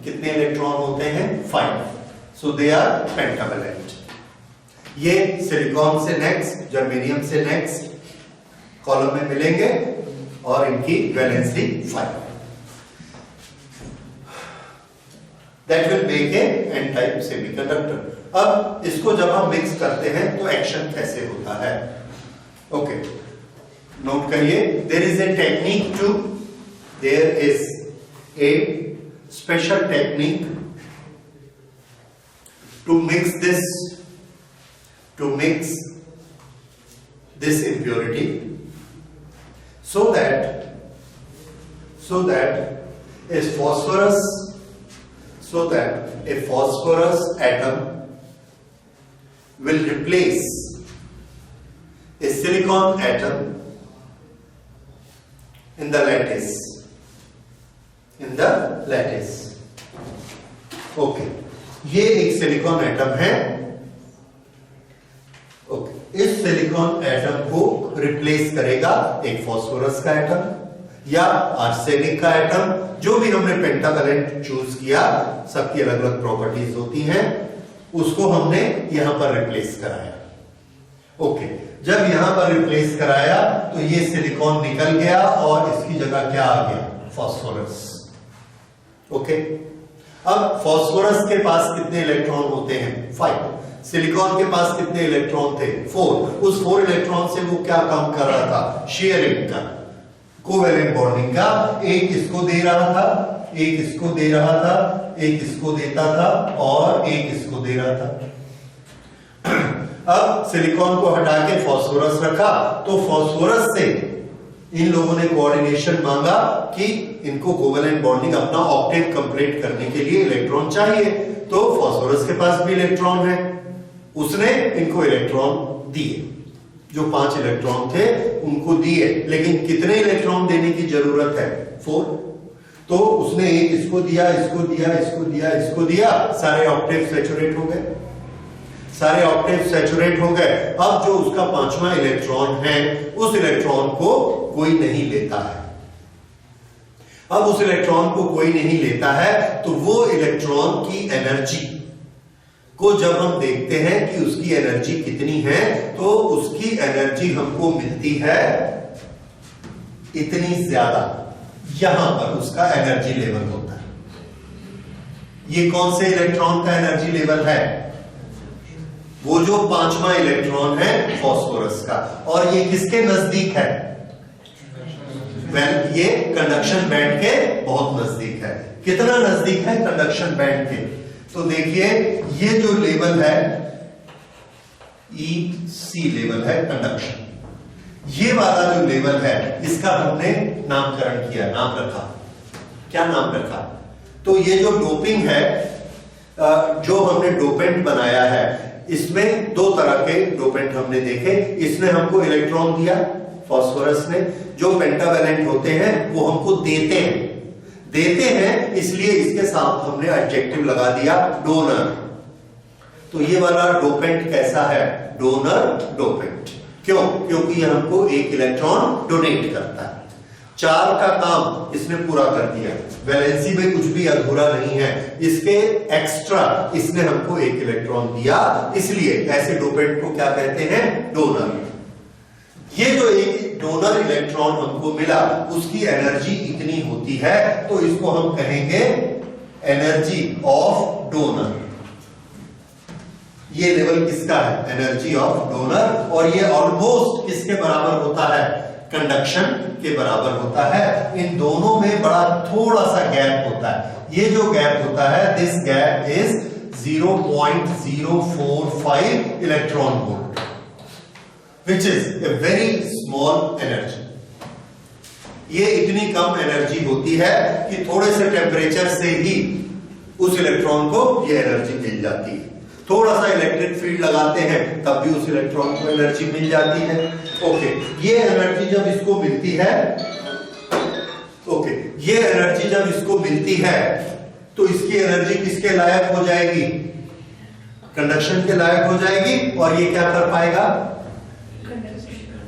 कितने electron होते हैं? 5. So they are pentavalent. ये silicon से next, germanium से next column में मिलेंगे और इनकी valency 5। That will make a N type semiconductor. अब इसको जब हम मिक्स करते हैं तो एक्शन कैसे होता है? ओके, नोट करिए, there is a technique to, there is a special technique to mix this impurity so that a phosphorus atom will replace a silicon atom in the lattice. Okay, ये एक silicon atom है। Okay, इस silicon atom को replace करेगा एक phosphorus का atom या arsenic का एटम, जो भी हमने पेंटावैलेंट चूज किया, सबकी अलग अलग प्रॉपर्टीज होती हैं, उसको हमने यहां पर रिप्लेस कराया। ओके, जब यहां पर रिप्लेस कराया तो ये सिलिकॉन निकल गया और इसकी जगह क्या आ गया? फास्फोरस। ओके, अब फास्फोरस के पास कितने इलेक्ट्रॉन होते हैं? 5। सिलिकॉन के पास कितने इलेक्ट्रॉन थे? 4। उस 4 इलेक्ट्रॉन से वो क्या काम कर रहा था? शेयरिंग का, कोवैलेंट बॉन्डिंग का। एक इसको दे रहा था, एक इसको दे रहा था, एक इसको देता था और एक इसको दे रहा था। अब सिलिकॉन को हटा के फास्फोरस रखा, तो फास्फोरस से इन लोगों ने कोऑर्डिनेशन मांगा कि इनको कोवैलेंट बॉन्डिंग अपना ऑक्टेट कंप्लीट करने के लिए इलेक्ट्रॉन चाहिए। तो फास्फोरस के पास भी इलेक्ट्रॉन है, उसने इनको इलेक्ट्रॉन दिए, जो 5 इलेक्ट्रॉन थे उनको दिए, लेकिन कितने इलेक्ट्रॉन देने की जरूरत है? 4। तो उसने एक इसको दिया, इसको दिया, इसको दिया, इसको दिया, सारे ऑक्टेव सैचुरेट हो गए, सारे ऑक्टेव सैचुरेट हो गए। अब जो उसका 5वां इलेक्ट्रॉन है, उस इलेक्ट्रॉन को कोई नहीं लेता है। अब उस इलेक्ट्रॉन को कोई नहीं लेता है, तो वो इलेक्ट्रॉन की एनर्जी को जब हम देखते हैं कि उसकी एनर्जी कितनी है, तो उसकी एनर्जी हमको मिलती है इतनी ज्यादा। यहां पर उसका एनर्जी लेवल होता है। ये कौन से इलेक्ट्रॉन का एनर्जी लेवल है? वो जो 5वां इलेक्ट्रॉन है फास्फोरस का। और ये किसके नजदीक है? ये कंडक्शन बैंड के बहुत नजदीक है। कितना नजदीक है कंडक्शन बैंड के? तो देखिए, ये जो लेवल है EC लेवल है कंडक्शन। ये वाला जो लेवल है, इसका हमने नामकरण किया, नाम रखा। क्या नाम रखा? तो ये जो डोपिंग है, जो हमने डोपेंट बनाया है, इसमें 2 तरह के डोपेंट हमने देखे। इसने हमको इलेक्ट्रॉन दिया, फास्फोरस ने। जो पेंटावैलेंट होते हैं वो हमको देते हैं, इसलिए इसके साथ हमने एडजेक्टिव लगा दिया डोनर। तो ये वाला डोपेंट कैसा है? Donor dopant. क्यों? क्योंकि ये हमको 1 इलेक्ट्रॉन डोनेट करता है। 4 का काम इसने पूरा कर दिया, वैलेंसी में कुछ भी अधूरा नहीं है। इसके एक्स्ट्रा इसने हमको 1 इलेक्ट्रॉन दिया, इसलिए ऐसे डोपेंट को क्या कहते हैं? डोनर। ये जो एक डोनर इलेक्ट्रॉन हमको मिला, उसकी एनर्जी इतनी होती है, तो इसको हम कहेंगे एनर्जी ऑफ डोनर। ये लेवल किसका है? Energy of donor. और ये ऑलमोस्ट किसके बराबर होता है? कंडक्शन के बराबर होता है। इन दोनों में बड़ा थोड़ा सा गैप होता है। ये जो गैप होता है, this gap is 0.045 electron volt, which is a very small energy. ये इतनी कम एनर्जी होती है कि थोड़े से टेम्परेचर से ही उस इलेक्ट्रॉन को ये एनर्जी मिल जाती है। थोड़ा सा इलेक्ट्रिक फील्ड लगाते हैं, तब भी उस इलेक्ट्रॉन को एनर्जी मिल जाती है। ओके, ये एनर्जी जब इसको मिलती है, ये एनर्जी जब इसको मिलती है, तो इसकी एनर्जी किसके लायक हो जाएगी? कंडक्शन के लायक हो जाएगी। और ये क्या कर पाएगा?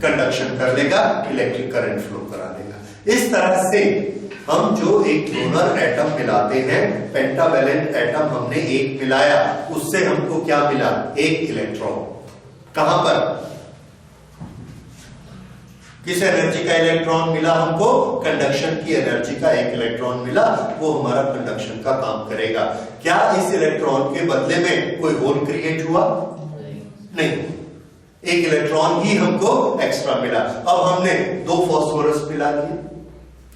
कंडक्शन कर लेगा, इलेक्ट्रिक करंट फ्लो करा देगा। इस तरह से हम जो एक डोनर एटम मिलाते हैं, पेंटावैलेंट एटम हमने एक मिलाया, उससे हमको क्या मिला? 1 इलेक्ट्रॉन। कहां पर? किस एनर्जी का इलेक्ट्रॉन मिला हमको? कंडक्शन की एनर्जी का 1 इलेक्ट्रॉन मिला। वो हमारा कंडक्शन का काम करेगा। क्या इस इलेक्ट्रॉन के बदले में कोई होल क्रिएट हुआ? नहीं। एक इलेक्ट्रॉन ही हमको एक्स्ट्रा मिला। अब हमने 2 फास्फोरस मिला दिए,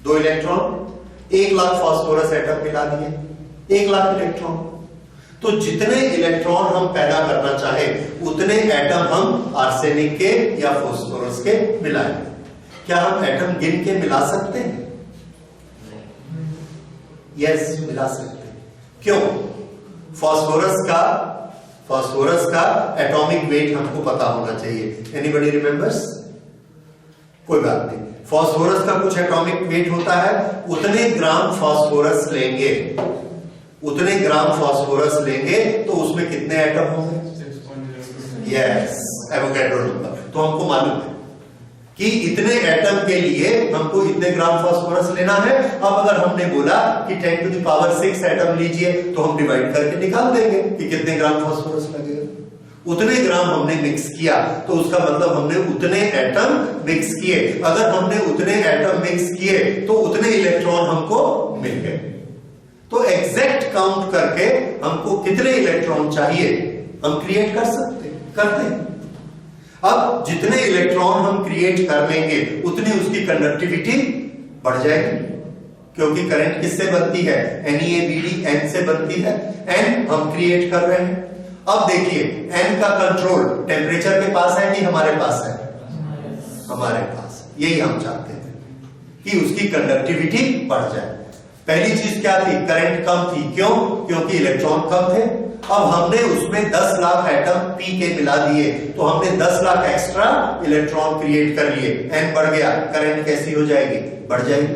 2 इलेक्ट्रॉन, 1 लाख फास्फोरस एटम मिला दिए, 1 लाख इलेक्ट्रॉन। तो जितने इलेक्ट्रॉन हम पैदा करना चाहे उतने एटम हम आर्सेनिक के या फास्फोरस के मिलाएंगे। क्या हम एटम गिन के मिला सकते हैं? यस, मिला सकते हैं। क्यों? फास्फोरस का एटॉमिक वेट हमको पता होना चाहिए। Anybody remembers? कोई बात नहीं, फास्फोरस का कुछ एटॉमिक वेट होता है, उतने ग्राम फास्फोरस लेंगे, उतने ग्राम फास्फोरस लेंगे तो उसमें कितने एटम होंगे? Yes, Avogadro number. तो हमको मालूम है कि इतने एटम के लिए हमको इतने ग्राम फास्फोरस लेना है। अब अगर हमने बोला कि 10 टू द पावर 6 एटम लीजिए तो हम डिवाइड करके निकाल देंगे कि कितने ग्राम फास्फोरस लगेगा। उतने ग्राम हमने मिक्स किया तो उसका मतलब हमने उतने एटम मिक्स किए। अगर हमने उतने एटम मिक्स किए तो उतने इलेक्ट्रॉन हमको मिल गए। तो एग्जैक्ट काउंट करके हमको कितने इलेक्ट्रॉन चाहिए हम क्रिएट करते हैं। अब जितने इलेक्ट्रॉन हम क्रिएट कर लेंगे उतनी उसकी कंडक्टिविटी बढ़ जाएगी, क्योंकि करंट किससे बनती है? NeABD, N से बनती है। N हम क्रिएट कर रहे हैं। अब देखिए, N का कंट्रोल टेम्परेचर के पास है कि हमारे पास है? हमारे पास। यही हम चाहते थे कि उसकी कंडक्टिविटी बढ़ जाए। पहली चीज क्या थी? करंट कम थी। क्यों? क्योंकि इलेक्ट्रॉन कम थे। अब हमने उसमें 10 लाख एटम पी के मिला दिए तो हमने 10 लाख एक्स्ट्रा इलेक्ट्रॉन क्रिएट कर लिए। एन बढ़ गया, करंट कैसी हो जाएगी? बढ़ जाएगी।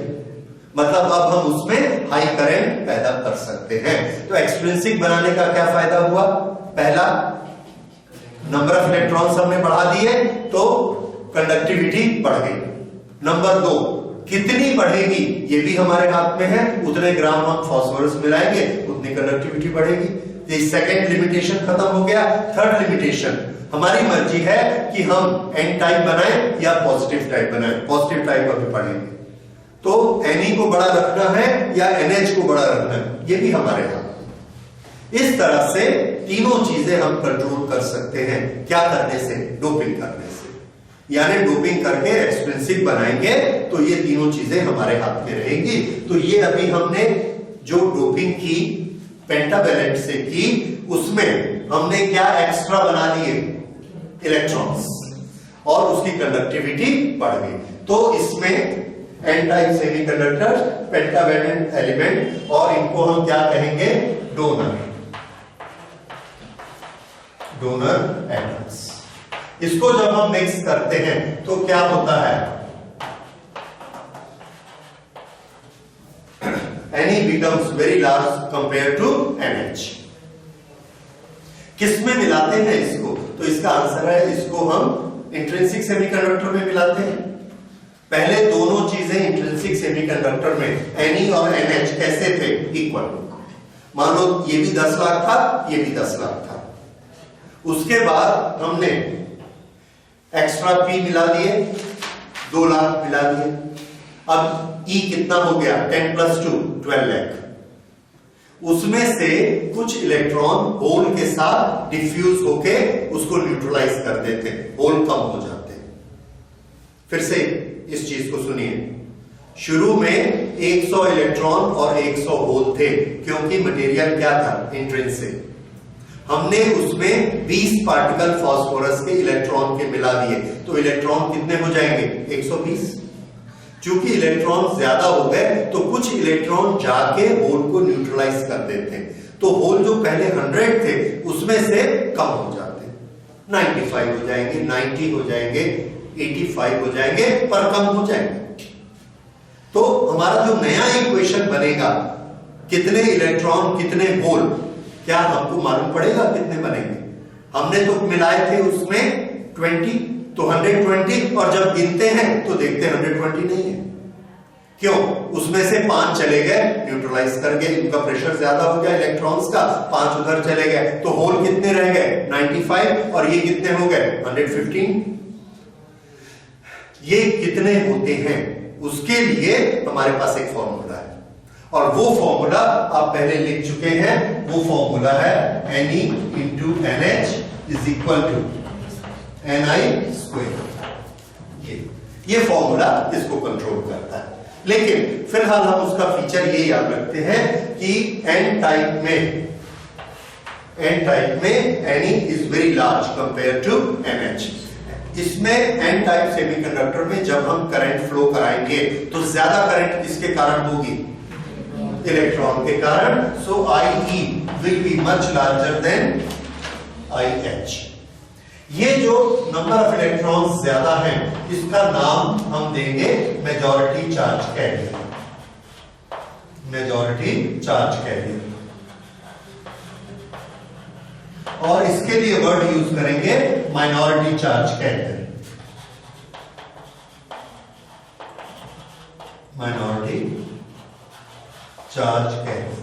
मतलब अब हम उसमें हाई करंट पैदा कर सकते हैं। तो एक्सट्रिंसिक बनाने का क्या फायदा हुआ? पहला, नंबर ऑफ इलेक्ट्रॉन्स हमने बढ़ा दिए तो कंडक्टिविटी बढ़ गई। नंबर 2, कितनी बढ़ेगी ये भी हमारे हाथ में है। उतने ग्राम हम फास्फोरस मिलाएंगे उतनी कंडक्टिविटी बढ़ेगी। ये सेकंड लिमिटेशन खत्म हो गया। थर्ड लिमिटेशन, हमारी मर्जी है कि हम एन टाइप बनाएं या पॉजिटिव टाइप बनाएं। पॉजिटिव टाइप अभी पढ़ेंगे। तो Ne को बड़ा रखना है या NH को बड़ा रखना है, ये भी हमारे हाथ। इस तरह से तीनों चीजें हम कंट्रोल कर सकते हैं। क्या करने से? डोपिंग करने से। यानी डोपिंग करके एक्सट्रिंसिक बनाएंगे तो ये तीनों चीजें हमारे हाथ में रहेंगी। तो ये अभी हमने जो डोपिंग की पेंटावैलेंट से की, उसमें हमने क्या एक्स्ट्रा बना लिए? इलेक्ट्रॉन्स, और उसकी कंडक्टिविटी बढ़ गई। तो इसमें N type semiconductor, pentavalent element, और इनको हम क्या कहेंगे? Donor atoms. इसको जब हम मिक्स करते हैं तो क्या होता है? Ne becomes very large compared to NH। किस में मिलाते हैं इसको? तो इसका आंसर है, इसको हम इंट्रिंसिक सेमीकंडक्टर में मिलाते हैं। पहले दोनों चीजें इंट्रिंसिक सेमीकंडक्टर में Ne और NH कैसे थे? इक्वल। मान लो ये भी 10 लाख था, ये भी 10 लाख था। उसके बाद हमने एक्स्ट्रा P मिला दिए, 2 लाख मिला दिए। अब E कितना हो गया? 10 + 2 12 लाख। उसमें से कुछ इलेक्ट्रॉन होल के साथ डिफ्यूज होके उसको न्यूट्रलाइज कर देते, होल कम हो जाते। फिर से इस चीज को सुनिए। शुरू में 100 इलेक्ट्रॉन और 100 होल थे, क्योंकि मटेरियल क्या था? इंट्रिंसिक। हमने उसमें 20 पार्टिकल फास्फोरस के इलेक्ट्रॉन के मिला दिए तो इलेक्ट्रॉन कितने हो जाएंगे? 120। चूंकि इलेक्ट्रॉन ज्यादा हो गए तो कुछ इलेक्ट्रॉन जाके होल को न्यूट्रलाइज कर देते हैं। तो होल जो पहले 100 थे उसमें से कम हो जाते, 95 हो जाएंगे, 90 हो जाएंगे, 85 हो जाएंगे, पर कम हो जाएंगे। तो हमारा जो नया इक्वेशन बनेगा, कितने इलेक्ट्रॉन कितने होल, क्या हमको मालूम पड़ेगा कितने बनेंगे? हमने तो मिलाए थे उसमें 20, तो 120, और जब गिनते हैं तो देखते हैं 120 नहीं है। क्यों? उसमें से 5 चले गए, न्यूट्रलाइज कर गए, इनका प्रेशर ज्यादा हो गया इलेक्ट्रॉन्स का, 5 उधर चले गए, तो होल कितने रह गए? 95, और ये कितने हो गए? 115। ये कितने होते हैं उसके लिए हमारे पास एक फॉर्मूला है, और वो फॉर्मूला आप पहले लिख चुके हैं। वो फॉर्मूला है Ne × NH = Ni²। ये फॉर्मूला इसको कंट्रोल करता है। लेकिन फिलहाल हम उसका फीचर ये याद रखते हैं कि n टाइप में Ne is very large compare to NH। इसमें n टाइप सेमीकंडक्टर में जब हम करंट फ्लो कराएंगे तो ज्यादा करंट किसके कारण होगी? इलेक्ट्रॉन के कारण। सो IE will be much larger then IH। ये जो नंबर ऑफ इलेक्ट्रॉन्स ज्यादा हैं इसका नाम हम देंगे majority charge career. Majority charge career. और इसके लिए वर्ड यूज करेंगे minority charge carrier. Minority charge carrier.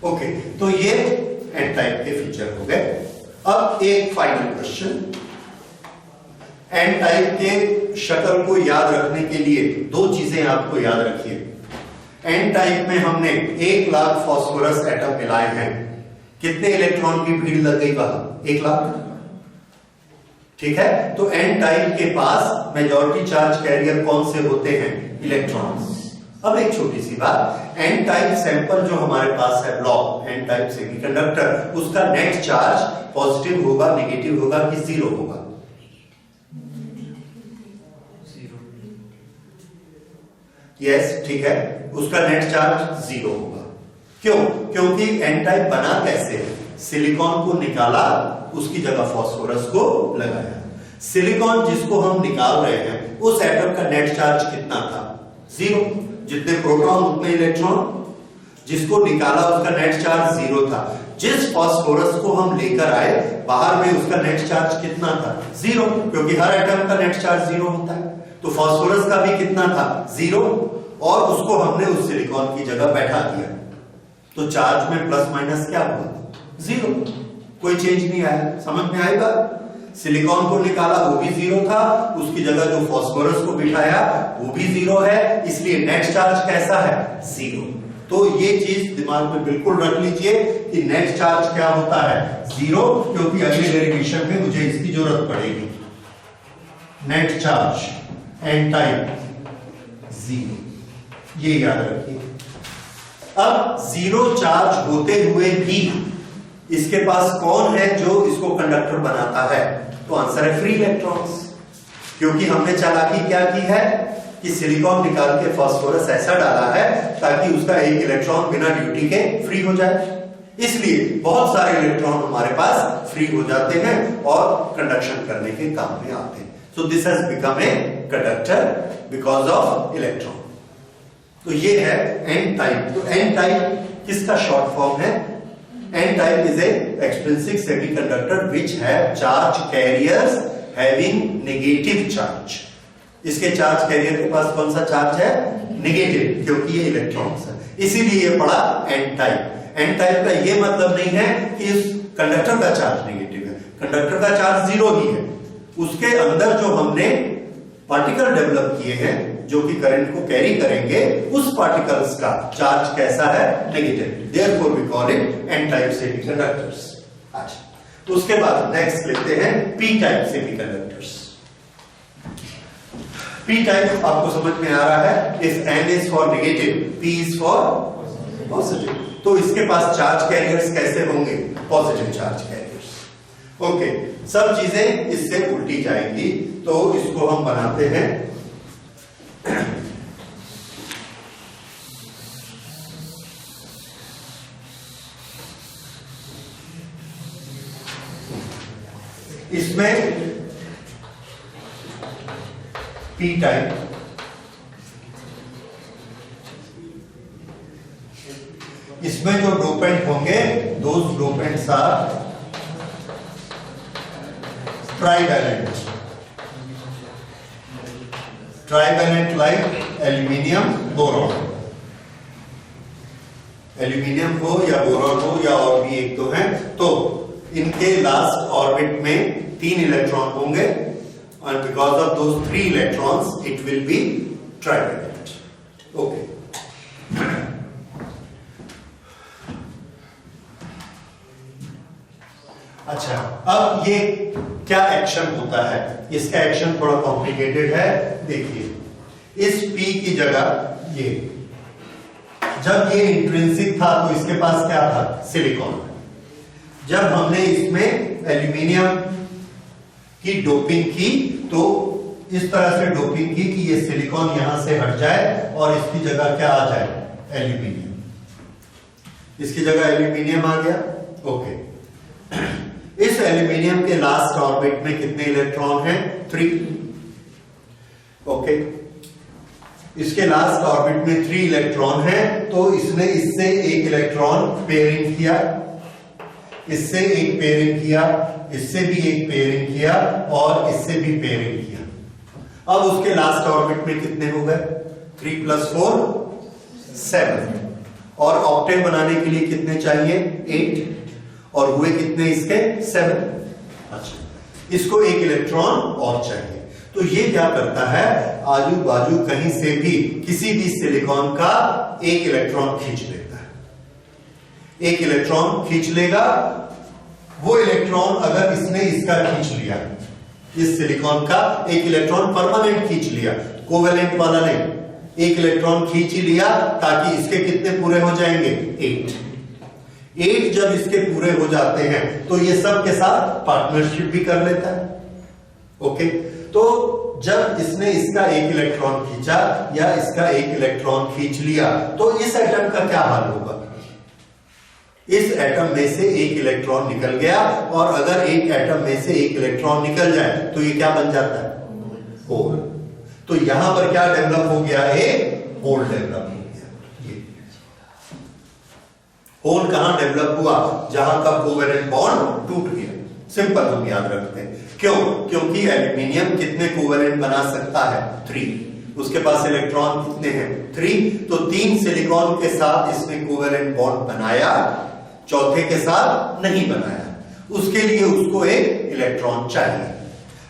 Okay, तो ये एन टाइप के फीचर हो गए। अब एक फाइनल क्वेश्चन, एन टाइप के शक्ल को याद रखने के लिए दो चीजें आपको याद रखिए। एन टाइप में हमने 1 लाख फास्फोरस एटम मिलाए हैं। कितने इलेक्ट्रॉन की भीड़ लग गई वहां? 1 लाख। ठीक है, तो एन टाइप के पास मेजॉरिटी चार्ज कैरियर कौन से होते हैं? इलेक्ट्रॉन्स। अब एक छोटी सी बात, एन टाइप सैंपल जो हमारे पास है ब्लॉक, एन टाइप सेमीकंडक्टर, उसका नेट चार्ज पॉजिटिव होगा, नेगेटिव होगा कि जीरो होगा? यस, ठीक है, उसका नेट चार्ज जीरो होगा। क्यों? क्योंकि एन टाइप बना कैसे है? सिलिकॉन को निकाला, उसकी जगह फास्फोरस को लगाया। सिलिकॉन जिसको हम निकाल रहे हैं उस एटम का नेट चार्ज कितना था? जीरो। जितने प्रोटॉन उतने इलेक्ट्रॉन। जिसको निकाला उसका नेट चार्ज जीरो था। जिस फास्फोरस को हम लेकर आए बाहर में उसका नेट चार्ज कितना था? जीरो, क्योंकि हर एटम का नेट चार्ज जीरो होता है। तो फास्फोरस का भी कितना था? जीरो। और उसको हमने उस सिलिकॉन की जगह बैठा दिया, तो चार्ज में प्लस माइनस क्या हुआ? जीरो। कोई चेंज नहीं आया। समझ में आई बात? सिलिकॉन को निकाला वो भी जीरो था, उसकी जगह जो फास्फोरस को बिठाया वो भी जीरो है, इसलिए नेट चार्ज कैसा है? जीरो। तो ये चीज दिमाग में बिल्कुल रख लीजिए कि नेट चार्ज क्या होता है? जीरो, क्योंकि अगले डेरिवेशन में मुझे इसकी जरूरत पड़ेगी। Net charge N type zero, ये याद रखिए। अब जीरो चार्ज होते हुए भी इसके पास कौन है जो इसको कंडक्टर बनाता है? तो आंसर है फ्री इलेक्ट्रॉन्स। क्योंकि हमने चालाकी क्या की है कि सिलिकॉन निकाल के फास्फोरस ऐसा डाला है ताकि उसका एक इलेक्ट्रॉन बिना ड्यूटी के फ्री हो जाए। इसलिए बहुत सारे इलेक्ट्रॉन हमारे पास फ्री हो जाते हैं और कंडक्शन करने के काम में आते हैं। So this has become a conductor because of electron. तो ये है एन टाइप। तो एन टाइप किसका शॉर्ट फॉर्म है? N type is a extrinsic semiconductor which have charge carriers having negative charge. इसके चार्ज कैरियर के पास कौन सा चार्ज है? नेगेटिव, क्योंकि ये इलेक्ट्रॉन्स है, इसीलिए ये पड़ा N टाइप। N टाइप का ये मतलब नहीं है कि इस कंडक्टर का चार्ज नेगेटिव है, कंडक्टर का चार्ज जीरो ही है। उसके अंदर जो हमने पार्टिकल डेवलप किए हैं जो कि करंट को कैरी करेंगे, उस पार्टिकल्स का चार्ज कैसा है? Negative. Therefore we call it N type semiconductors. अच्छा, तो उसके बाद नेक्स्ट लेते हैं P type semiconductors. P type आपको समझ में आ रहा है? If N is for negative, P is for positive. तो इसके पास चार्ज कैरियर्स कैसे होंगे? Positive charge carriers. ओके, सब चीजें इससे उल्टी जाएंगी, तो इसको हम बनाते हैं इसमें पी टाइप, इसमें जो डोपेंट होंगे those dopants are trivalent. Trivalent like aluminium, boron. Aluminium हो या बोरॉन हो या और भी एक दो है, तो इनके लास्ट ऑर्बिट में 3 इलेक्ट्रॉन होंगे और because of those 3 electrons it will be trivalent. Okay, अच्छा, क्या एक्शन होता है। इसका एक्शन थोड़ा कॉम्प्लिकेटेड है। देखिए इस P की जगह ये, जब ये इंट्रिंसिक था तो इसके पास क्या था, सिलिकॉन। जब हमने इसमें एल्यूमिनियम की डोपिंग की तो इस तरह से डोपिंग की कि ये सिलिकॉन यहां से हट जाए और इसकी जगह क्या आ जाए, एल्यूमिनियम। इसकी जगह एल्यूमिनियम आ गया। ओके, इस एल्यूमिनियम के लास्ट ऑर्बिट में कितने इलेक्ट्रॉन हैं, 3। ओके, इसके लास्ट ऑर्बिट में 3 इलेक्ट्रॉन है, तो इसने इससे एक इलेक्ट्रॉन पेयरिंग किया, इससे एक पेयरिंग किया, इससे भी एक पेयरिंग किया और इससे भी पेयरिंग किया। अब उसके लास्ट ऑर्बिट में कितने हो गए, 3 + 4 7, और ऑक्टेव बनाने के लिए कितने चाहिए, 8, और हुए कितने इसके, 7। अच्छा, इसको एक इलेक्ट्रॉन और चाहिए, तो ये क्या करता है, आजू बाजू कहीं से भी किसी भी सिलिकॉन का एक इलेक्ट्रॉन खींच लेता है। एक इलेक्ट्रॉन खींच लेगा, वो इलेक्ट्रॉन अगर इसने इसका खींच लिया, इस सिलिकॉन का एक इलेक्ट्रॉन परमानेंट खींच लिया, कोवेलेंट वाला नहीं, एक इलेक्ट्रॉन खींच ही लिया, ताकि इसके कितने पूरे हो जाएंगे, 8 जब इसके पूरे हो जाते हैं तो ये सब के साथ पार्टनरशिप भी कर लेता है। ओके, तो जब इसने इसका एक इलेक्ट्रॉन खींचा या इसका एक इलेक्ट्रॉन खींच लिया, तो इस एटम का क्या हाल होगा, इस एटम में से एक इलेक्ट्रॉन निकल गया, और अगर एक एटम में से एक इलेक्ट्रॉन निकल जाए तो ये क्या बन जाता है, होल। तो यहां पर क्या डेवलप हो गया, एक होल डेवलप हो गया। ये होल कहां डेवलप हुआ, जहां का कोवेलेंट बॉन्ड टूट गया। सिंपल हम याद रखते हैं, क्यों, क्योंकि एल्यूमिनियम कितने कोवेलेंट बना सकता है, 3। उसके पास इलेक्ट्रॉन कितने हैं, 3, तो 3 सिलिकॉन के साथ इसने कोवेलेंट बॉन्ड बनाया, चौथे के साथ नहीं बनाया, उसके लिए उसको एक इलेक्ट्रॉन चाहिए।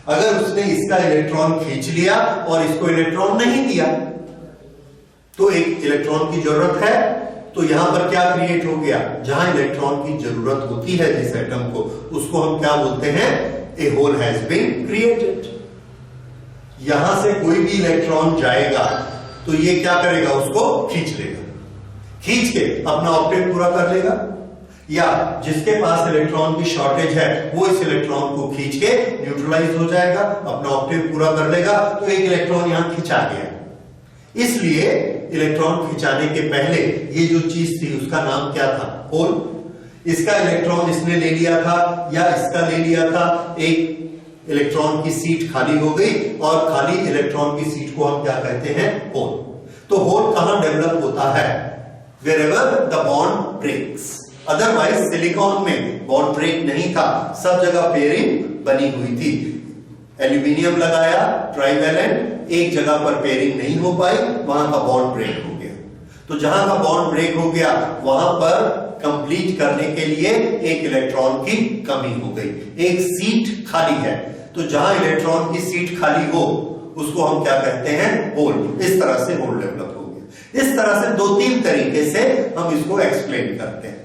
अगर उसने इसका इलेक्ट्रॉन खींच लिया और इसको इलेक्ट्रॉन नहीं दिया, तो एक इलेक्ट्रॉन की जरूरत है, तो यहां पर क्या क्रिएट हो गया, जहां इलेक्ट्रॉन की जरूरत होती है जिस एटम को, उसको हम क्या बोलते हैं, ए होल हैज बीन क्रिएटेड। यहां से कोई भी इलेक्ट्रॉन जाएगा तो ये क्या करेगा, उसको खींच लेगा, खींच के अपना ऑक्टेव पूरा कर लेगा, या जिसके पास इलेक्ट्रॉन की शॉर्टेज है वो इस इलेक्ट्रॉन को खींच के न्यूट्रलाइज हो जाएगा, अपना ऑक्टेव पूरा कर लेगा, तो एक इलेक्ट्रॉन यहां खिंचा गया। इसलिए इलेक्ट्रॉन खिंचाने के पहले ये जो चीज थी उसका नाम क्या था, होल। इसका इलेक्ट्रॉन इसने ले लिया था या इसका ले लिया था, एक इलेक्ट्रॉन की सीट खाली हो गई, और खाली इलेक्ट्रॉन की सीट को हम क्या कहते हैं, होल। तो होल कहां डेवलप होता है, wherever the bond breaks. Otherwise silicon में बॉन्ड ब्रेक नहीं था, सब जगह पेयरिंग बनी हुई थी। एल्यूमिनियम लगाया ट्राइवेलेंट, एक जगह पर पेयरिंग नहीं हो पाई, वहां का बॉन्ड ब्रेक हो गया। तो जहां का बॉन्ड ब्रेक हो गया वहां पर कंप्लीट करने के लिए एक इलेक्ट्रॉन की कमी हो गई, एक सीट खाली है, तो जहां इलेक्ट्रॉन की सीट खाली हो उसको हम क्या कहते हैं, होल। इस तरह से होल डेवलप हो गया। इस तरह से 2-3 तरीके से हम इसको एक्सप्लेन करते हैं।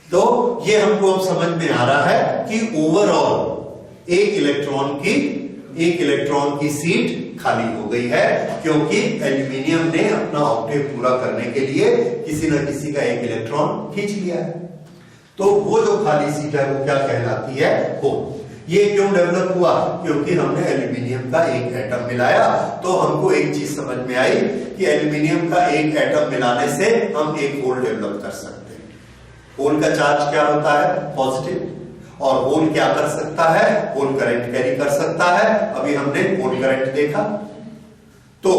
तो ये हमको अब समझ में आ रहा है कि ओवरऑल एक इलेक्ट्रॉन की सीट खाली हो गई है, क्योंकि एल्यूमिनियम ने अपना ऑक्टेव पूरा करने के लिए किसी न किसी का एक इलेक्ट्रॉन खींच लिया है। तो वो जो खाली सीट है वो क्या कहलाती है, होल। ये क्यों डेवलप हुआ, क्योंकि हमने एल्यूमिनियम का एक एटम मिलाया, तो हमको एक चीज समझ में आई कि एल्यूमिनियम का एक एटम मिलाने से हम एक होल डेवलप कर सकते हैं। होल का चार्ज क्या होता है, पॉजिटिव, और होल क्या कर सकता है, होल करंट कैरी कर सकता है। अभी हमने होल करंट देखा, तो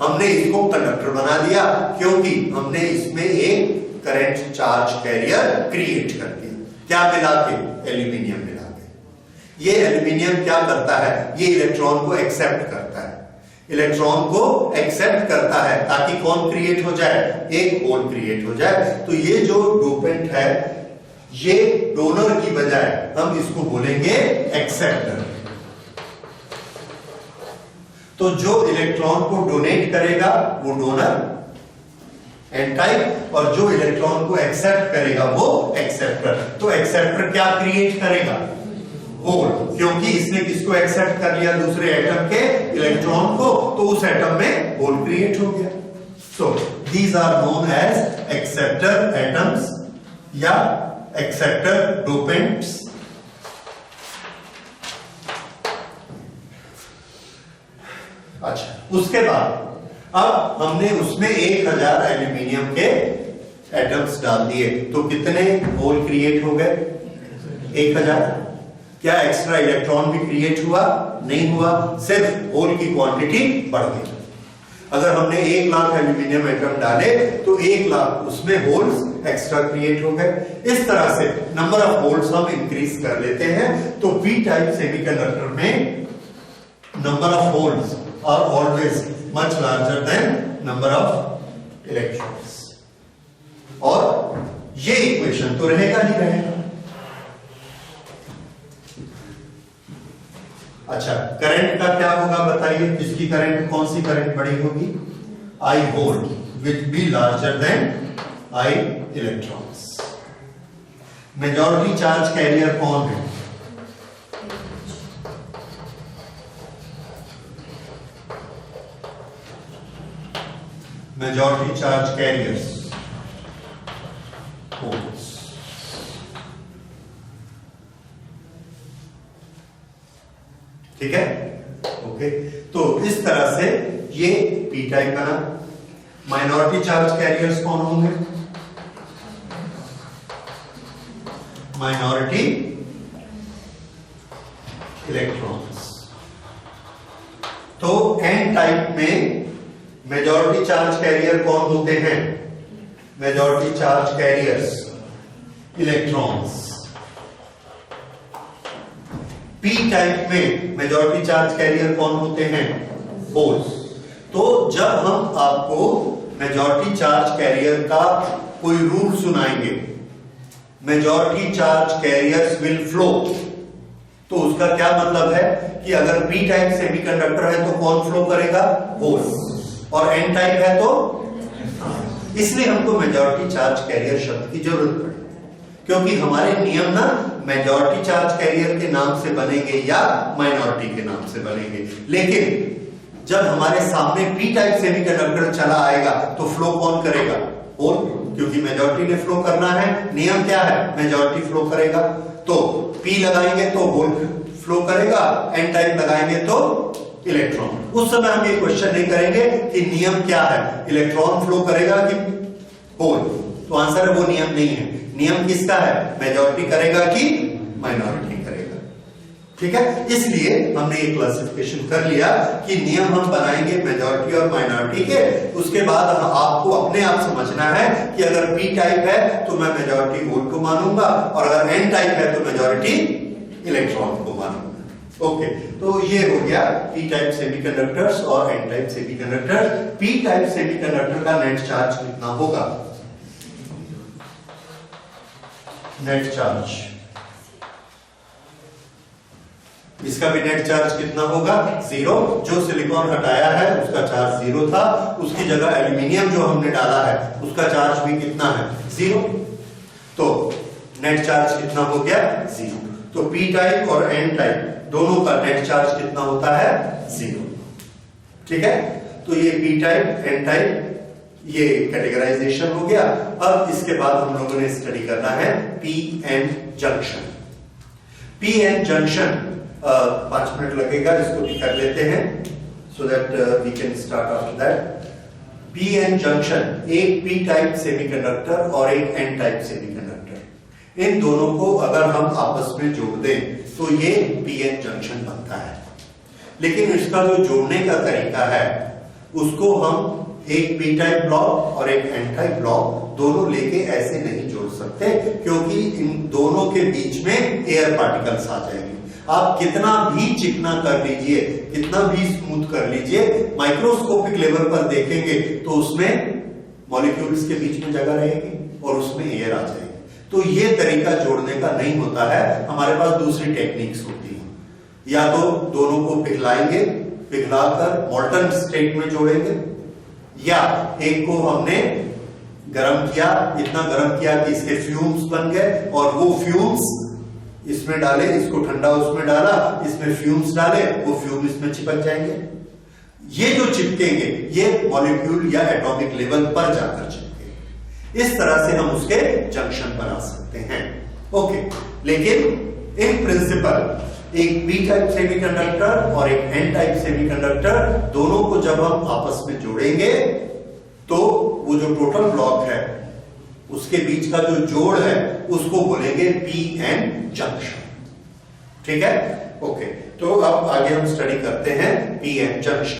हमने इसको कंडक्टर बना दिया, क्योंकि हमने इसमें एक करंट चार्ज कैरियर क्रिएट कर दिया। क्या मिला के, एल्यूमिनियम मिला के। ये एल्यूमिनियम क्या करता है, ये इलेक्ट्रॉन को एक्सेप्ट करता है, इलेक्ट्रॉन को एक्सेप्ट करता है, ताकि कौन क्रिएट हो जाए, एक होल क्रिएट हो जाए। तो ये जो डोपेंट है, ये डोनर की बजाय हम इसको बोलेंगे एक्सेप्टर। तो जो इलेक्ट्रॉन को डोनेट करेगा वो डोनर, एन टाइप, और जो इलेक्ट्रॉन को एक्सेप्ट करेगा वो एक्सेप्टर। तो एक्सेप्टर क्या क्रिएट करेगा, होल, क्योंकि इसने किसको एक्सेप्ट कर लिया, दूसरे एटम के इलेक्ट्रॉन को, तो उस एटम में होल क्रिएट हो गया। So these are known as acceptor atoms या एक्सेप्टर डोपेंट्स। अच्छा, उसके बाद अब हमने उसमें 1000 एल्यूमिनियम के एटम्स डाल दिए, तो कितने होल क्रिएट हो गए, 1000। क्या एक्स्ट्रा इलेक्ट्रॉन भी क्रिएट हुआ, नहीं हुआ, सिर्फ होल की क्वांटिटी बढ़ गई। अगर हमने 1 लाख एल्यूमिनियम एटम डाले तो 1 लाख उसमें होल्स एक्स्ट्रा क्रिएट हो गए। इस तरह से नंबर ऑफ होल्स हम इंक्रीज कर लेते हैं। तो पी टाइप सेमीकंडक्टर में number of holes are always much larger than number of electrons, और ये इक्वेशन तो रहेगा ही रहेगा। अच्छा, करंट का क्या होगा बताइए, किसकी करंट, कौन सी करंट बड़ी होगी, I hole which be larger than I electrons. Majority charge carrier कौन है, मेजॉरिटी चार्ज कैरियर्स होल्स। ठीक है, ओके। तो इस तरह से ये पी टाइप बना। माइनॉरिटी चार्ज कैरियर्स कौन होंगे, माइनॉरिटी इलेक्ट्रॉन्स। तो एन टाइप में मेजॉरिटी चार्ज कैरियर कौन होते हैं, majority charge carriers electrons. P type में मेजॉरिटी चार्ज कैरियर कौन होते हैं, होल्स। तो जब हम आपको मेजॉरिटी चार्ज कैरियर का कोई रूल सुनाएंगे, majority charge carriers will flow, तो उसका क्या मतलब है कि अगर पी टाइप सेमीकंडक्टर है तो कौन फ्लो करेगा, होल्स, और एन टाइप है तो, इसलिए हमको मेजॉरिटी चार्ज कैरियर शब्द की जरूरत पड़ी, क्योंकि हमारे नियम ना मेजॉरिटी चार्ज कैरियर के नाम से बनेंगे या माइनॉरिटी के नाम से बनेंगे। लेकिन जब हमारे सामने पी टाइप सेमीकंडक्टर चला आएगा तो फ्लो कौन करेगा, होल, क्योंकि मेजॉरिटी ने फ्लो करना है, नियम क्या है, मेजॉरिटी फ्लो करेगा। तो पी लगाएंगे तो होल फ्लो करेगा, एन टाइप लगाएंगे तो इलेक्ट्रॉन। उस समय हम ये क्वेश्चन नहीं करेंगे कि नियम क्या है, इलेक्ट्रॉन फ्लो करेगा कि होल, तो आंसर है वो नियम नहीं है। नियम किसका है, मेजॉरिटी करेगा कि माइनॉरिटी करेगा। ठीक है, इसलिए हमने ये क्लासिफिकेशन कर लिया कि नियम हम बनाएंगे मेजॉरिटी और माइनॉरिटी के। उसके बाद आपको अपने आप समझना है कि अगर पी टाइप है तो मैं मेजॉरिटी होल को मानूंगा, और अगर एन टाइप है तो मेजॉरिटी इलेक्ट्रॉन को मानूंगा। ओके, तो ये हो गया पी टाइप सेमीकंडक्टर्स और N type semiconductor. P type semiconductor का नेट चार्ज कितना होगा, नेट चार्ज, इसका भी नेट चार्ज कितना होगा, 0। जो सिलिकॉन हटाया है उसका चार्ज 0 था, उसकी जगह एल्यूमिनियम जो हमने डाला है उसका चार्ज भी कितना है, 0। तो नेट चार्ज कितना हो गया, 0। तो पी टाइप और एन टाइप दोनों का नेट चार्ज कितना होता है, 0। ठीक है, तो ये पी टाइप एन टाइप ये कैटेगराइजेशन हो गया। अब इसके बाद हम लोगों ने स्टडी करना है P N junction. P N junction 5 minute लगेगा, जिसको भी कर लेते हैं so that we can start after that. P N junction, एक पी टाइप सेमीकंडक्टर और एक एन टाइप सेमीकंडक्टर, इन दोनों को अगर हम आपस में जोड़ दें तो ये पी एन जंक्शन बनता है। लेकिन इसका जो जोड़ने का तरीका है उसको हम एक पी टाइप ब्लॉक और एक एन टाइप ब्लॉक दोनों लेके ऐसे नहीं जोड़ सकते, क्योंकि इन दोनों के बीच में एयर पार्टिकल्स आ जाएंगे। आप कितना भी चिकना कर लीजिए, कितना भी स्मूथ कर लीजिए, माइक्रोस्कोपिक लेवल पर देखेंगे तो उसमें मॉलिक्यूल्स के बीच में जगह रहेगी और उसमें एयर आ जाएगी। तो ये तरीका जोड़ने का नहीं होता है, हमारे पास दूसरी टेक्निक्स होती हैं। या तो दोनों को पिघलाएंगे, पिघलाकर मॉल्टन स्टेट में जोड़ेंगे, या एक को हमने गरम किया, इतना गरम किया कि इसके फ्यूम्स बन गए, और वो फ्यूम्स इसमें डाले, इसको ठंडा उसमें डाला, इसमें फ्यूम्स डाले, वो फ्यूम इसमें चिपक जाएंगे। ये जो चिपकेंगे ये मॉलिक्यूल या एटॉमिक लेवल पर जाकर चिपकेंगे। इस तरह से हम उसके जंक्शन बना सकते हैं। ओके, लेकिन इन प्रिंसिपल एक पी टाइप सेमीकंडक्टर और एक एन टाइप सेमीकंडक्टर दोनों को जब हम आपस में जोड़ेंगे तो वो जो टोटल ब्लॉक है उसके बीच का जो जोड़ है उसको बोलेंगे पी एन जंक्शन। ठीक है, ओके। तो अब आगे हम स्टडी करते हैं पी एन जंक्शन।